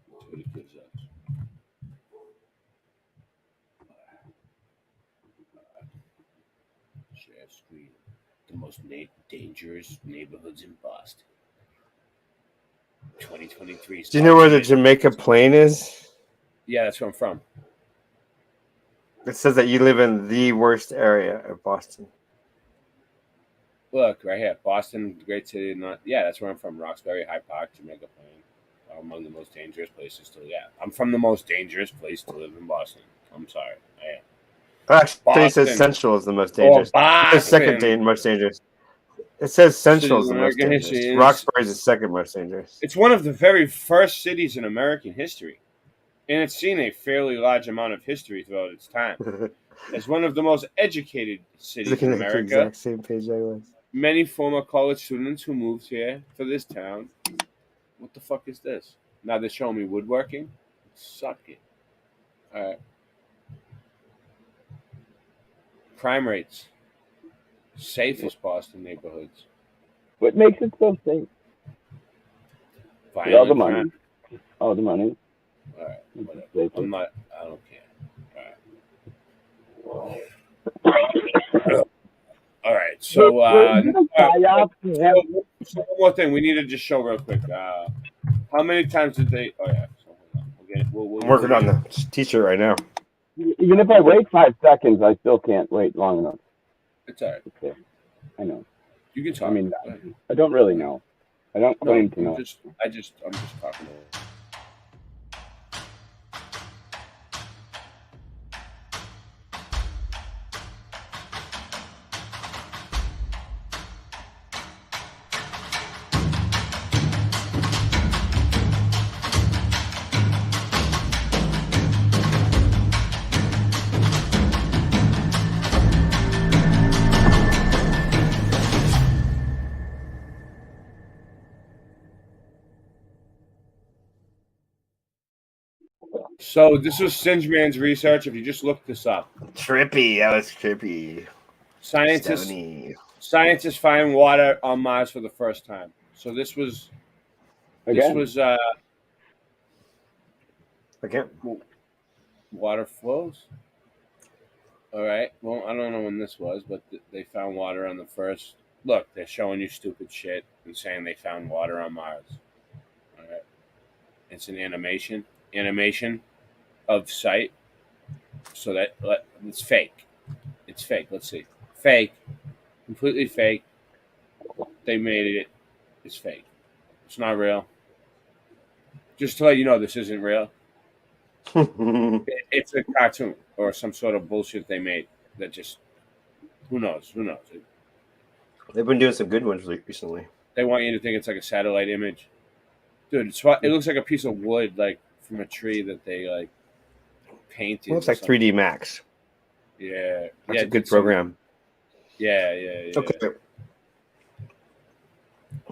That's what it gives us. Share screen. The most dangerous neighborhoods in Boston. 2023. Do you know where the Jamaica Plain is? Yeah, that's where I'm from. It says that you live in the worst area of Boston. Look, right here. Boston, great city. Yeah, that's where I'm from. Roxbury, Hyde Park, Jamaica Plain. Are among the most dangerous places to live. Yeah, I'm from the most dangerous place to live in Boston. I'm sorry. I am. Actually, it says Central is the most dangerous. The second most dangerous. It says Central is the most American dangerous. history is- Roxbury is the second most dangerous. It's one of the very first cities in American history, and it's seen a fairly large amount of history throughout its time. As one of the most educated cities Looking in at the America, exact same page I was. many former college students who moved here for this town. What the fuck is this? Now they're showing me woodworking? Suck it. All right. Crime rates. Safest Boston neighborhoods. What makes it so safe? Violent All the money. crime. All the money. All right. Whatever. Safe. I don't care. All right. So, so one more thing we need to just show real quick. How many times did they? Oh yeah. So I'm working on the t-shirt right now. Even if I wait 5 seconds, I still can't wait long enough. It's all right. Okay. I know. You can talk. I mean, I don't really know. I don't claim to know. I'm just talking to her. So this was Singeman's research. If you just look this up, Trippy. That was trippy. Scientists find water on Mars for the first time. So this was Again? Water flows. All right. Well, I don't know when this was, but they found water on the first. Look, they're showing you stupid shit and saying they found water on Mars. All right. It's an animation of sight. So that it's fake. It's fake. Let's see. Fake. Completely fake. They made it. It's fake. It's not real. Just to let you know, this isn't real. It's a cartoon or some sort of bullshit they made that just who knows? They've been doing some good ones recently. They want you to think it's like a satellite image, dude. It looks like a piece of wood, like from a tree that they like painted. It looks like 3D Max. Yeah, That's a good program. Yeah. Okay.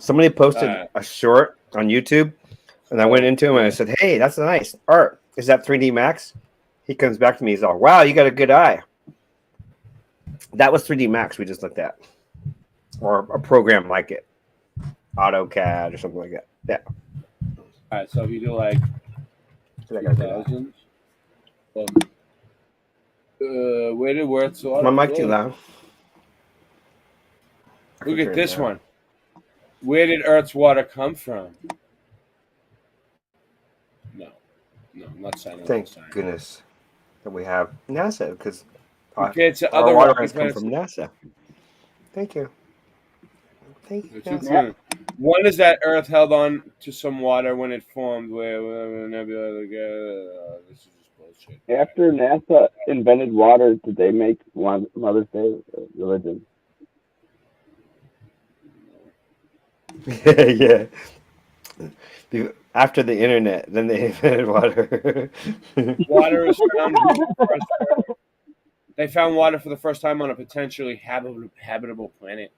Somebody posted a short on YouTube, and I went into him and I said, "Hey, that's nice art. Is that 3D Max?" He comes back to me. He's all, "Wow, you got a good eye." That was 3D Max we just looked at, or a program like it, AutoCAD or something like that. Yeah. All right. So if you do like 2000s, where did Earth's water? My mic too loud. Look at this one. Where did Earth's water come from? No, I'm not signing. Thank goodness that we have NASA, because compared to our other water rocky has come planets. from NASA. Thank you. Thank you. It's NASA. One is that Earth held on to some water when it formed. Where nebula this is just bullshit. After NASA invented water, did they make Mother's Day religion? Yeah. After the internet, then they invented water. Water is found. They found water for the first time on a potentially habitable planet.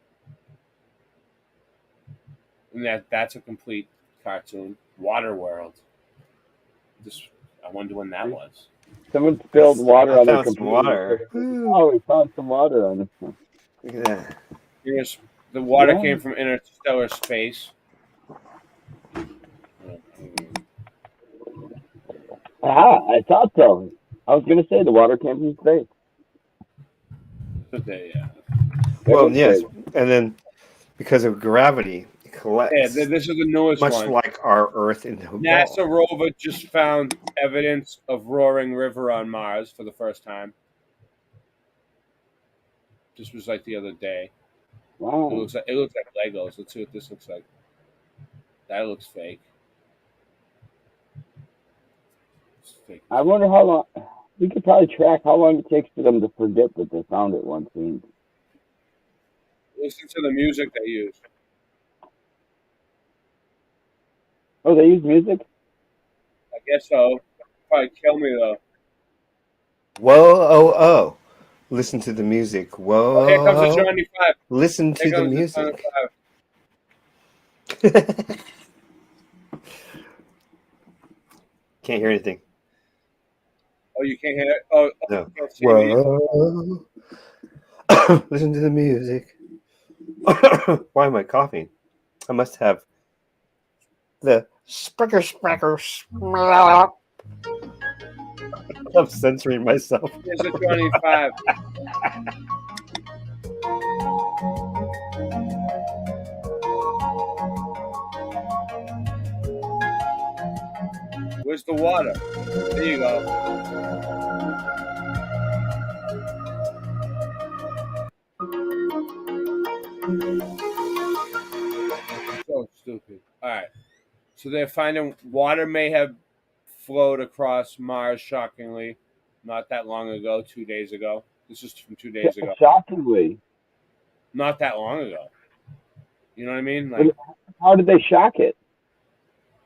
And that's a complete cartoon. Water World. I wonder when that was. Someone spilled water on their found some computer. water. Oh, we found some water on this one. Look at that. Yes, the water Yeah. came from interstellar space. I thought so. I was going to say the water came from space. But Well, yes, and then because of gravity, it collects. Yeah, this is the newest much one. like our Earth in the NASA rover just found evidence of roaring river on Mars for the first time. This was like the other day. Wow. It looks like Legos. Let's see what this looks like. That looks fake. It's fake. I wonder how long. We could probably track how long it takes for them to forget that they found it once. Listen to the music they use. Oh, they use music? I guess so. Probably kill me though. Whoa, oh, oh. Listen to the music. Whoa. Oh, here comes the Johnny 5. Listen to Here the comes music. Johnny 5. Can't hear anything. Oh, you can't hear it? Oh, No. you can't see me. Whoa. Listen to the music. Why am I coughing? I must have the sprackers. I'm censoring myself. Here's the Johnny 5. Where's the water? There you go. So stupid. All right. So they're finding water may have flowed across Mars shockingly not that long ago, 2 days ago. This is from 2 days ago. Shockingly. Not that long ago. You know what I mean? Like, how did they shock it?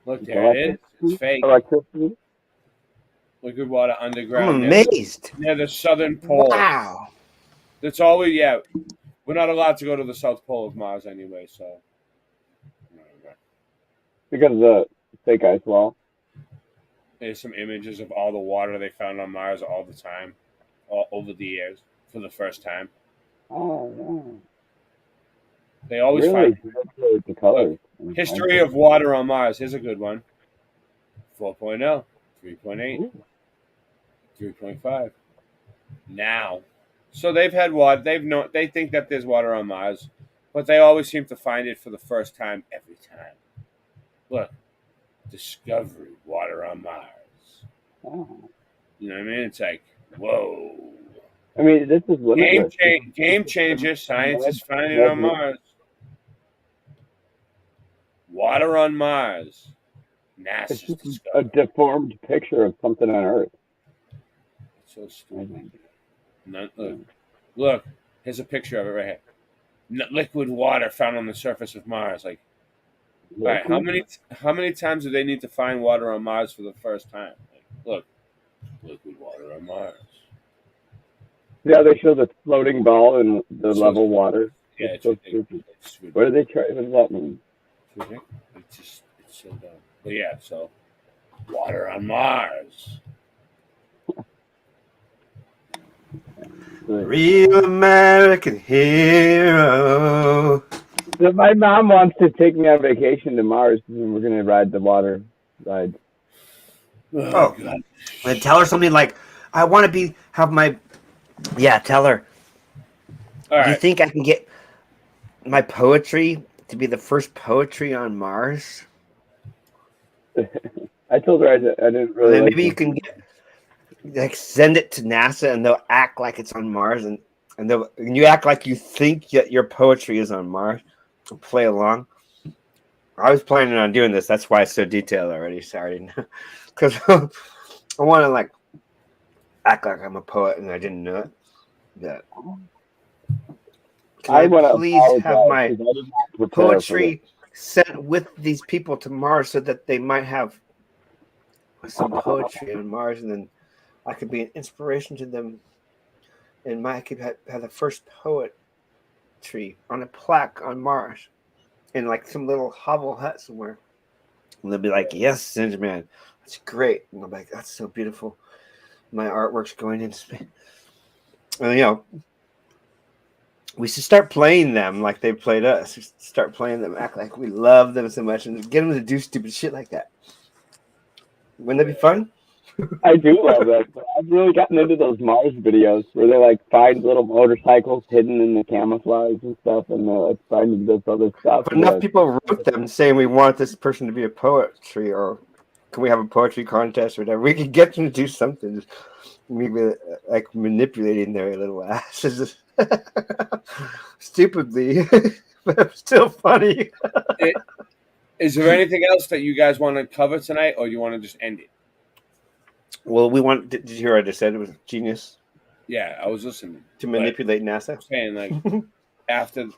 look, there it is. It's fake. Electricity? Liquid water underground. I'm near the- amazed. Near the southern pole. Wow. That's all we, yeah. We're not allowed to go to the South Pole of Mars anyway, so. Because of the fake ice wall? There's some images of all the water they found on Mars all the time, all over the years, for the first time. Oh, yeah. They always Really? find The colors. history of water on Mars. Here's a good one. 4.0, 3.8, 3.5. Now, so they've had water. They think that there's water on Mars, but they always seem to find it for the first time every time. Look, discovery, water on Mars. Oh. You know what I mean? It's like, whoa. I mean, this is limitless. Game changer. Scientists find it on Mars. Water on Mars. It's NASA's just a deformed picture of something on Earth. So stupid. Look, here's a picture of it right here. Liquid water found on the surface of Mars. Like, all right, how many times do they need to find water on Mars for the first time? Like, look, liquid water on Mars. Yeah, they show the floating ball in the level water. Yeah, it's so stupid. What do they try? What does that mean? It's so dumb. But yeah, so water on Mars. Real American hero. So my mom wants to take me on vacation to Mars, and we're gonna ride the water ride. Oh, and tell her something like, "I want to have my." Yeah, tell her. All Do you right. think I can get my poetry to be the first poetry on Mars? I told her I didn't really. And then like maybe you it. can send it to NASA, and they'll act like it's on Mars, and you act like you think that your poetry is on Mars. Play along. I was planning on doing this. That's why it's so detailed already. Sorry, because I want to like act like I'm a poet, and I didn't know it. Yeah. Can I please have my poetry sent with these people to Mars so that they might have some poetry on Mars, and then I could be an inspiration to them, and I could have the first poetry on a plaque on Mars in like some little hovel hut somewhere. And they'll be like, yes, Ginger Man, that's great. And I'm like, that's so beautiful. My artwork's going into space. And, you know, we should start playing them like they played us. We should start playing them, act like we love them so much, and get them to do stupid shit like that. Wouldn't that be fun? I do love that. I've really gotten into those Mars videos where they like find little motorcycles hidden in the camouflage and stuff, and they're like finding this other stuff. But enough people wrote them saying we want this person to be a poetry, or can we have a poetry contest or whatever? We could get them to do something. Just maybe like manipulating their little asses stupidly, but still funny. Is there anything else that you guys want to cover tonight, or you want to just end it? Well, did you hear what I just said? It was genius. Yeah, I was listening. To manipulate NASA? Saying, like, after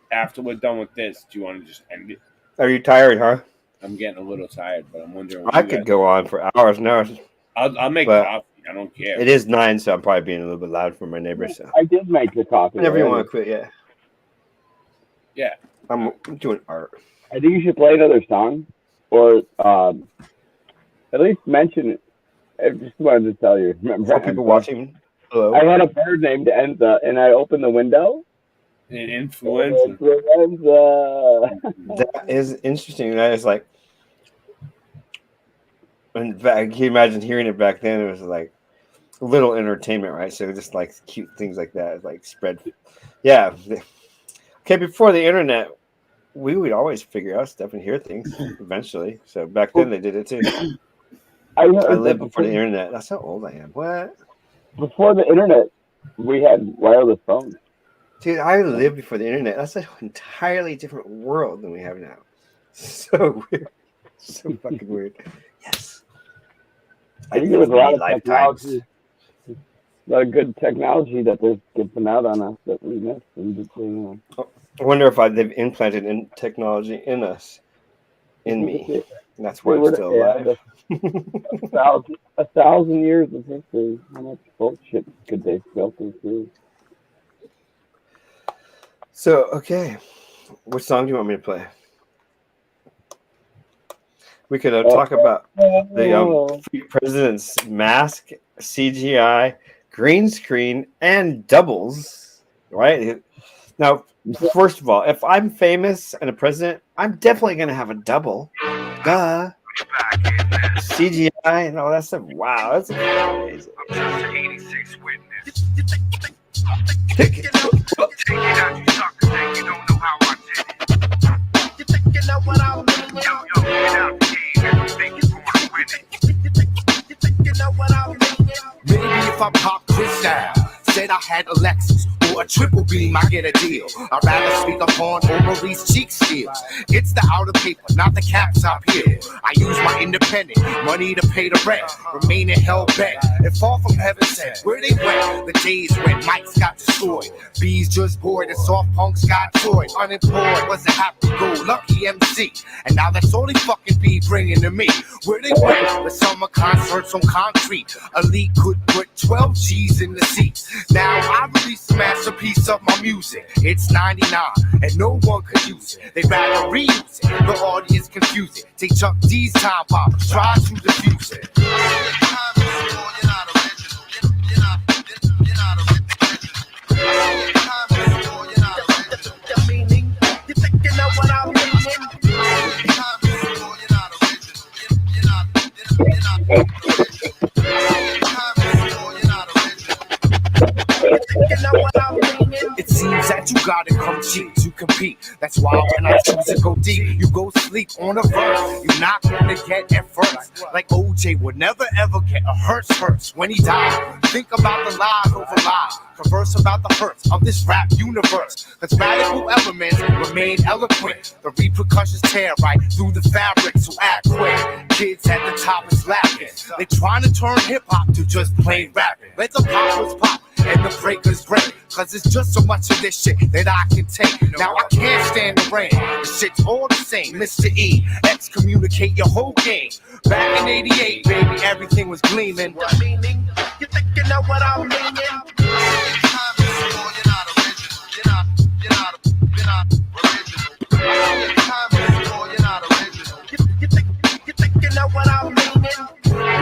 we're done with this, do you want to just end it? Are you tired, huh? I'm getting a little tired, but I'm wondering. I could go on for hours and hours. I'll make coffee. I don't care. It is 9, so I'm probably being a little bit loud for my neighbors. So. I did make the coffee. Whenever you want to quit, yeah. Yeah. I'm doing art. I think you should play another song, or at least mention it. I just wanted to tell you. Remember, for people watching. Hello. I had a bird named Enza, and I opened the window. An influenza. That is interesting. That is like, and can you imagine hearing it back then? It was like little entertainment, right? So just like cute things like that, like spread. Yeah. Okay, before the internet, we would always figure out stuff and hear things eventually. So back then they did it too. I lived before the internet. That's how old I am. What? Before the internet, we had wireless phones. Dude, I lived before the internet. That's an entirely different world than we have now. So weird. So fucking weird. Yes. I think there was a lot of technology. A lot of good technology that they're giving out on us that we missed. And I wonder if they've implanted technology in us, in me. And that's why I'm still alive. 1,000 years of history. How much bullshit could they filter through? So, okay. What song do you want me to play? We could talk about the president's mask, CGI, green screen, and doubles, right? Now, first of all, if I'm famous and a president, I'm definitely going to have a double. Duh. CGI and all that stuff. Wow, that's amazing. Maybe if I pop Cristal, said I had a Lexus or a triple beam, I get a deal. I'd rather speak upon Maurice cheek skills. It's the outer paper, not the caps I peel. I use my independent money to pay the rent, remaining hell bent. And fall from heaven sent, where they went, the days when mics got destroyed, bees just bored and soft punks got toyed. Unemployed was a happy-go-lucky MC, and now that's all they fucking be bringing to me. Where they went, the summer concerts on concrete. Elite could put 12 G's in the seats. Now I release a masterpiece of my music. It's 99 and no one could use it. They rather reuse it. The audience confuse it. Take Chuck D's time pop, try to diffuse it. It seems that you gotta come cheap to compete. That's That's why when I choose to go deep, you go sleep on a verse. You're not gonna get at first. Like OJ would never ever get a hurts when he died. Think about the lies over lies. Converse about the hurts of this rap universe. Cause radical elements remain eloquent. The repercussions tear right through the fabric, so act quick. Kids at the top is laughing. They trying to turn hip-hop to just plain rapping. Let the poppers pop and the breakers break. Cause it's just so much of this shit that I can take. Now I can't stand the rain. The shit's all the same. Mr. E, excommunicate your whole game. Back in 88, baby, everything was gleaming. What meaning? You think you know what I'm meaning?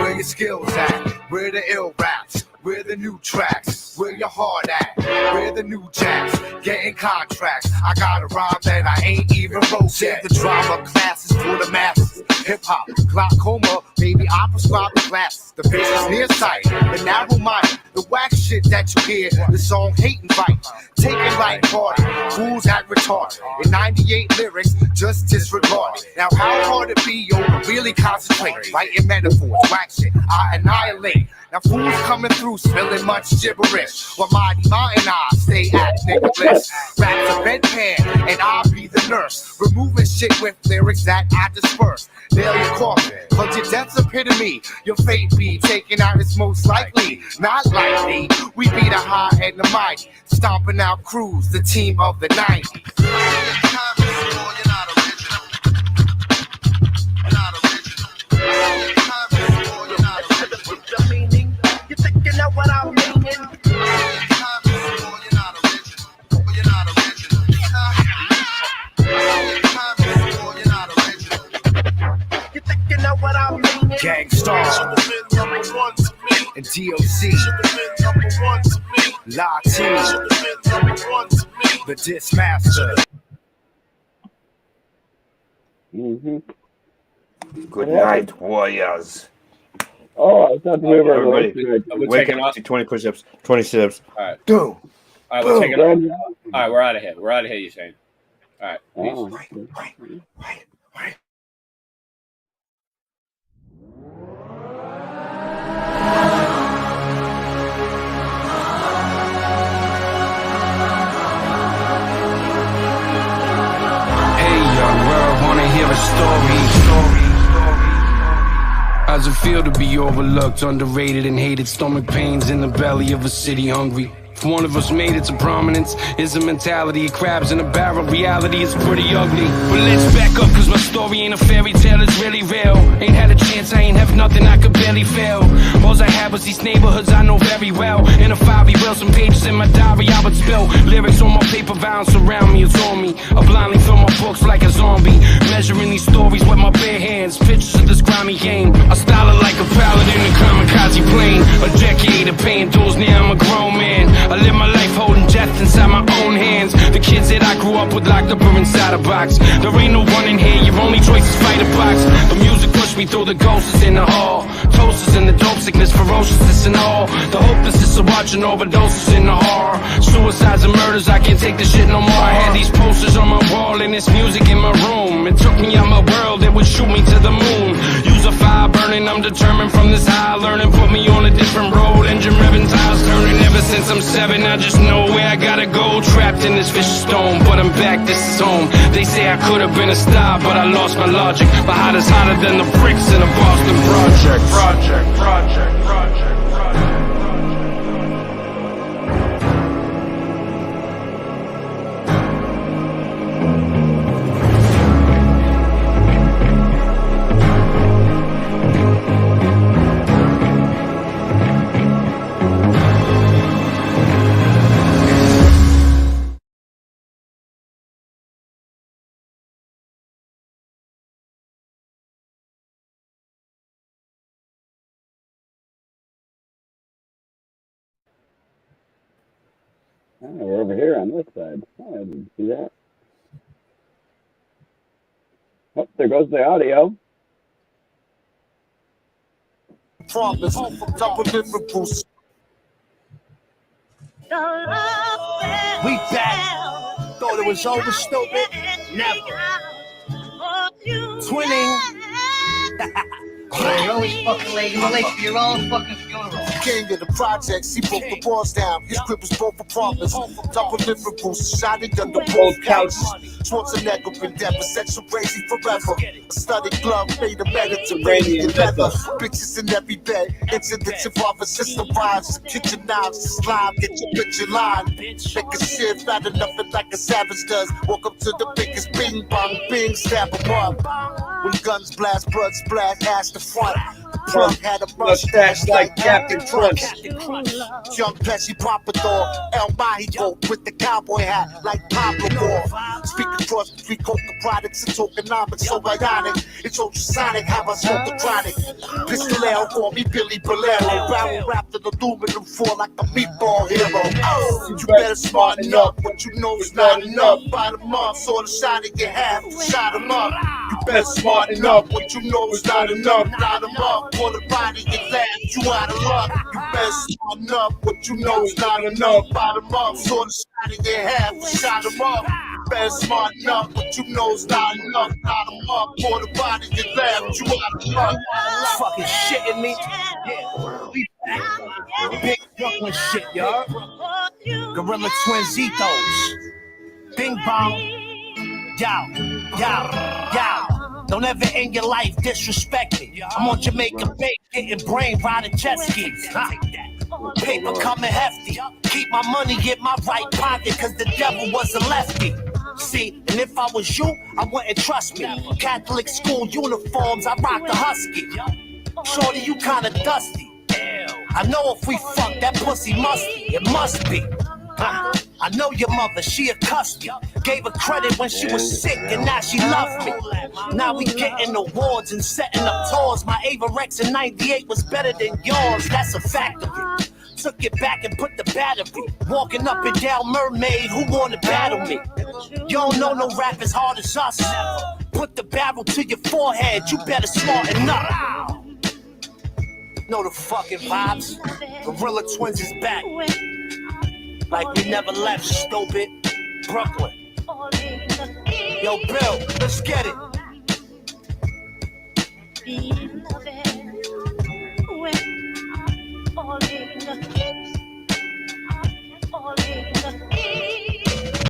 Where your skills at? Where the ill raps? Where the new tracks? Where your heart at? Where the new jacks? Getting contracts. I got a rhyme that I ain't even wrote yet. The drama classes for the masses. Hip hop, glaucoma, baby, I prescribe the glasses. The business nearsight, the narrow mind, the whack shit that you hear. The song Hate and Fight, take it like party. Fools act retarded. In 98 lyrics, just disregard it. Now how hard it be, yo, to really concentrate. Writing metaphors, whack shit, I annihilate. Now fools coming through, spilling much gibberish. While Mighty Mountain I stay at nigga-less. Raps a bedpan, and I'll be the nurse. Removing shit with lyrics that I disperse. Nail your coffin, cause your death's epitome. Your fate be taken out, it's most likely. Not likely, we be the high and the mighty. Stomping out crews, the team of the 90s. You think you know what I'm meaning? You think you know what I'm meaning? Gangstar and DOC, Latin, the Dismaster. Good night, warriors. Oh, I thought we were everybody. Wake up, 20 push-ups, 20 sit-ups. All right. Go. All right, we're taking off. All right, we're out of here. We're out of here, Usain. All right. Peace. Right. Hey, young world, wanna hear a story? How's it feel to be overlooked, underrated and hated? Stomach pains in the belly of a city hungry. If one of us made it to prominence, is a mentality of crabs in a barrel. Reality is pretty ugly. But let's back up, cause my story ain't a fairy tale, it's really real. Ain't had a chance, I ain't have nothing, I could barely fail. All I had was these neighborhoods I know very well. In a 5 wheel, some pages in my diary I would spill. Lyrics on my paper, violence around me, it's on me. I blindly fill my books like a zombie. Measuring these stories with my bare hands. Pictures of this grimy game. I style it like a paladin in a kamikaze plane. A decade of paying dues, now I'm a grown man. I live my life holding death inside my own hands. The kids that I grew up with locked up are inside a box. There ain't no one in here, your only choice is fight a box. The music pushed me through, the ghosts is in the hall. Toasters in the dope sickness, ferociousness and all. The hopelessness of watching overdoses in the horror. Suicides and murders, I can't take this shit no more. I had these posters on my wall and this music in my room. It took me out my world, it would shoot me to the moon. Use a fire burning, I'm determined from this high. Learning put me on a different road. Engine revving, tires turning. Ever since I'm 7, I just know where I gotta go. Trapped in this vicious storm, but I'm back, this is home. They say I could have been a star, but I lost my logic. My heart is hotter than the bricks in a Boston project. Project. Oh, we're over here on this side. Oh, I didn't see that. Oh, there goes the audio. Promise, top of Liverpool. We back. Thought it was over, stupid. Never. Twinning. You're always fucking late. You're late for your own fucking funeral. King of the projects, he broke the walls down. His crib was both apartments. Double living rooms, shining under both couches. Schwarzenegger been dead, but sexual crazy forever. A studded glove made of Mediterranean leather. Bitches in every bed. Incidents involve a system vibes. Kitchen knives, slime, get your bitch in line. Make a shit fat enough and like a savage does. Walk up to the biggest bing bong, bing, stab him up. When guns blast, blood splash, ass to front. The plug had a mustache like Captain Crunch. Young Pesci Papador, El Mágico with the cowboy hat like Pablo Moore. Speak across the three coca products and tokenomics, so bionic. It's ultrasonic, how I smoke the chronic. Pistolero, call me Billy Bolero. Barrel wrapped in aluminum foil like a meatball hero. Oh, you better smarten up, what you know is not enough. Bottom up, saw the shot in your half, shot him up. You better smarten up, what you know is not enough. Light him up, pull the body and laugh, you out of luck. You better smarten up, what you know is not enough. Bottom up, saw the shot in your half, shot him up. You better smarten up, what you know is not enough. Light him up, pull the body and laugh, you out of luck. Fucking shitting me. Yeah. Big Brooklyn shit, y'all. Gorilla Twinzitos. Bing bong. Yo. Don't ever in your life disrespect me. I'm on Jamaica Bay getting brain riding jet skis. Paper coming hefty. Keep my money in my right pocket cause the devil was a lefty. See, and if I was you, I wouldn't trust me. Catholic school uniforms, I rock the husky. Shorty, you kinda dusty. I know if we fuck, that pussy musty. It must be. I know your mother, she a custody. Gave her credit when she was sick and now she loved me. Now we getting awards and setting up tours. My Avarex in 98 was better than yours, that's a fact of it. Took it back and put the battery. Walking up and down Mermaid, who wanna battle me? You don't know no rap as hard as us. Put the barrel to your forehead, you better smarten up. Know the fucking vibes. Gorilla Twins is back. Like we never left, stupid. Brooklyn. Yo, Bill, let's get it.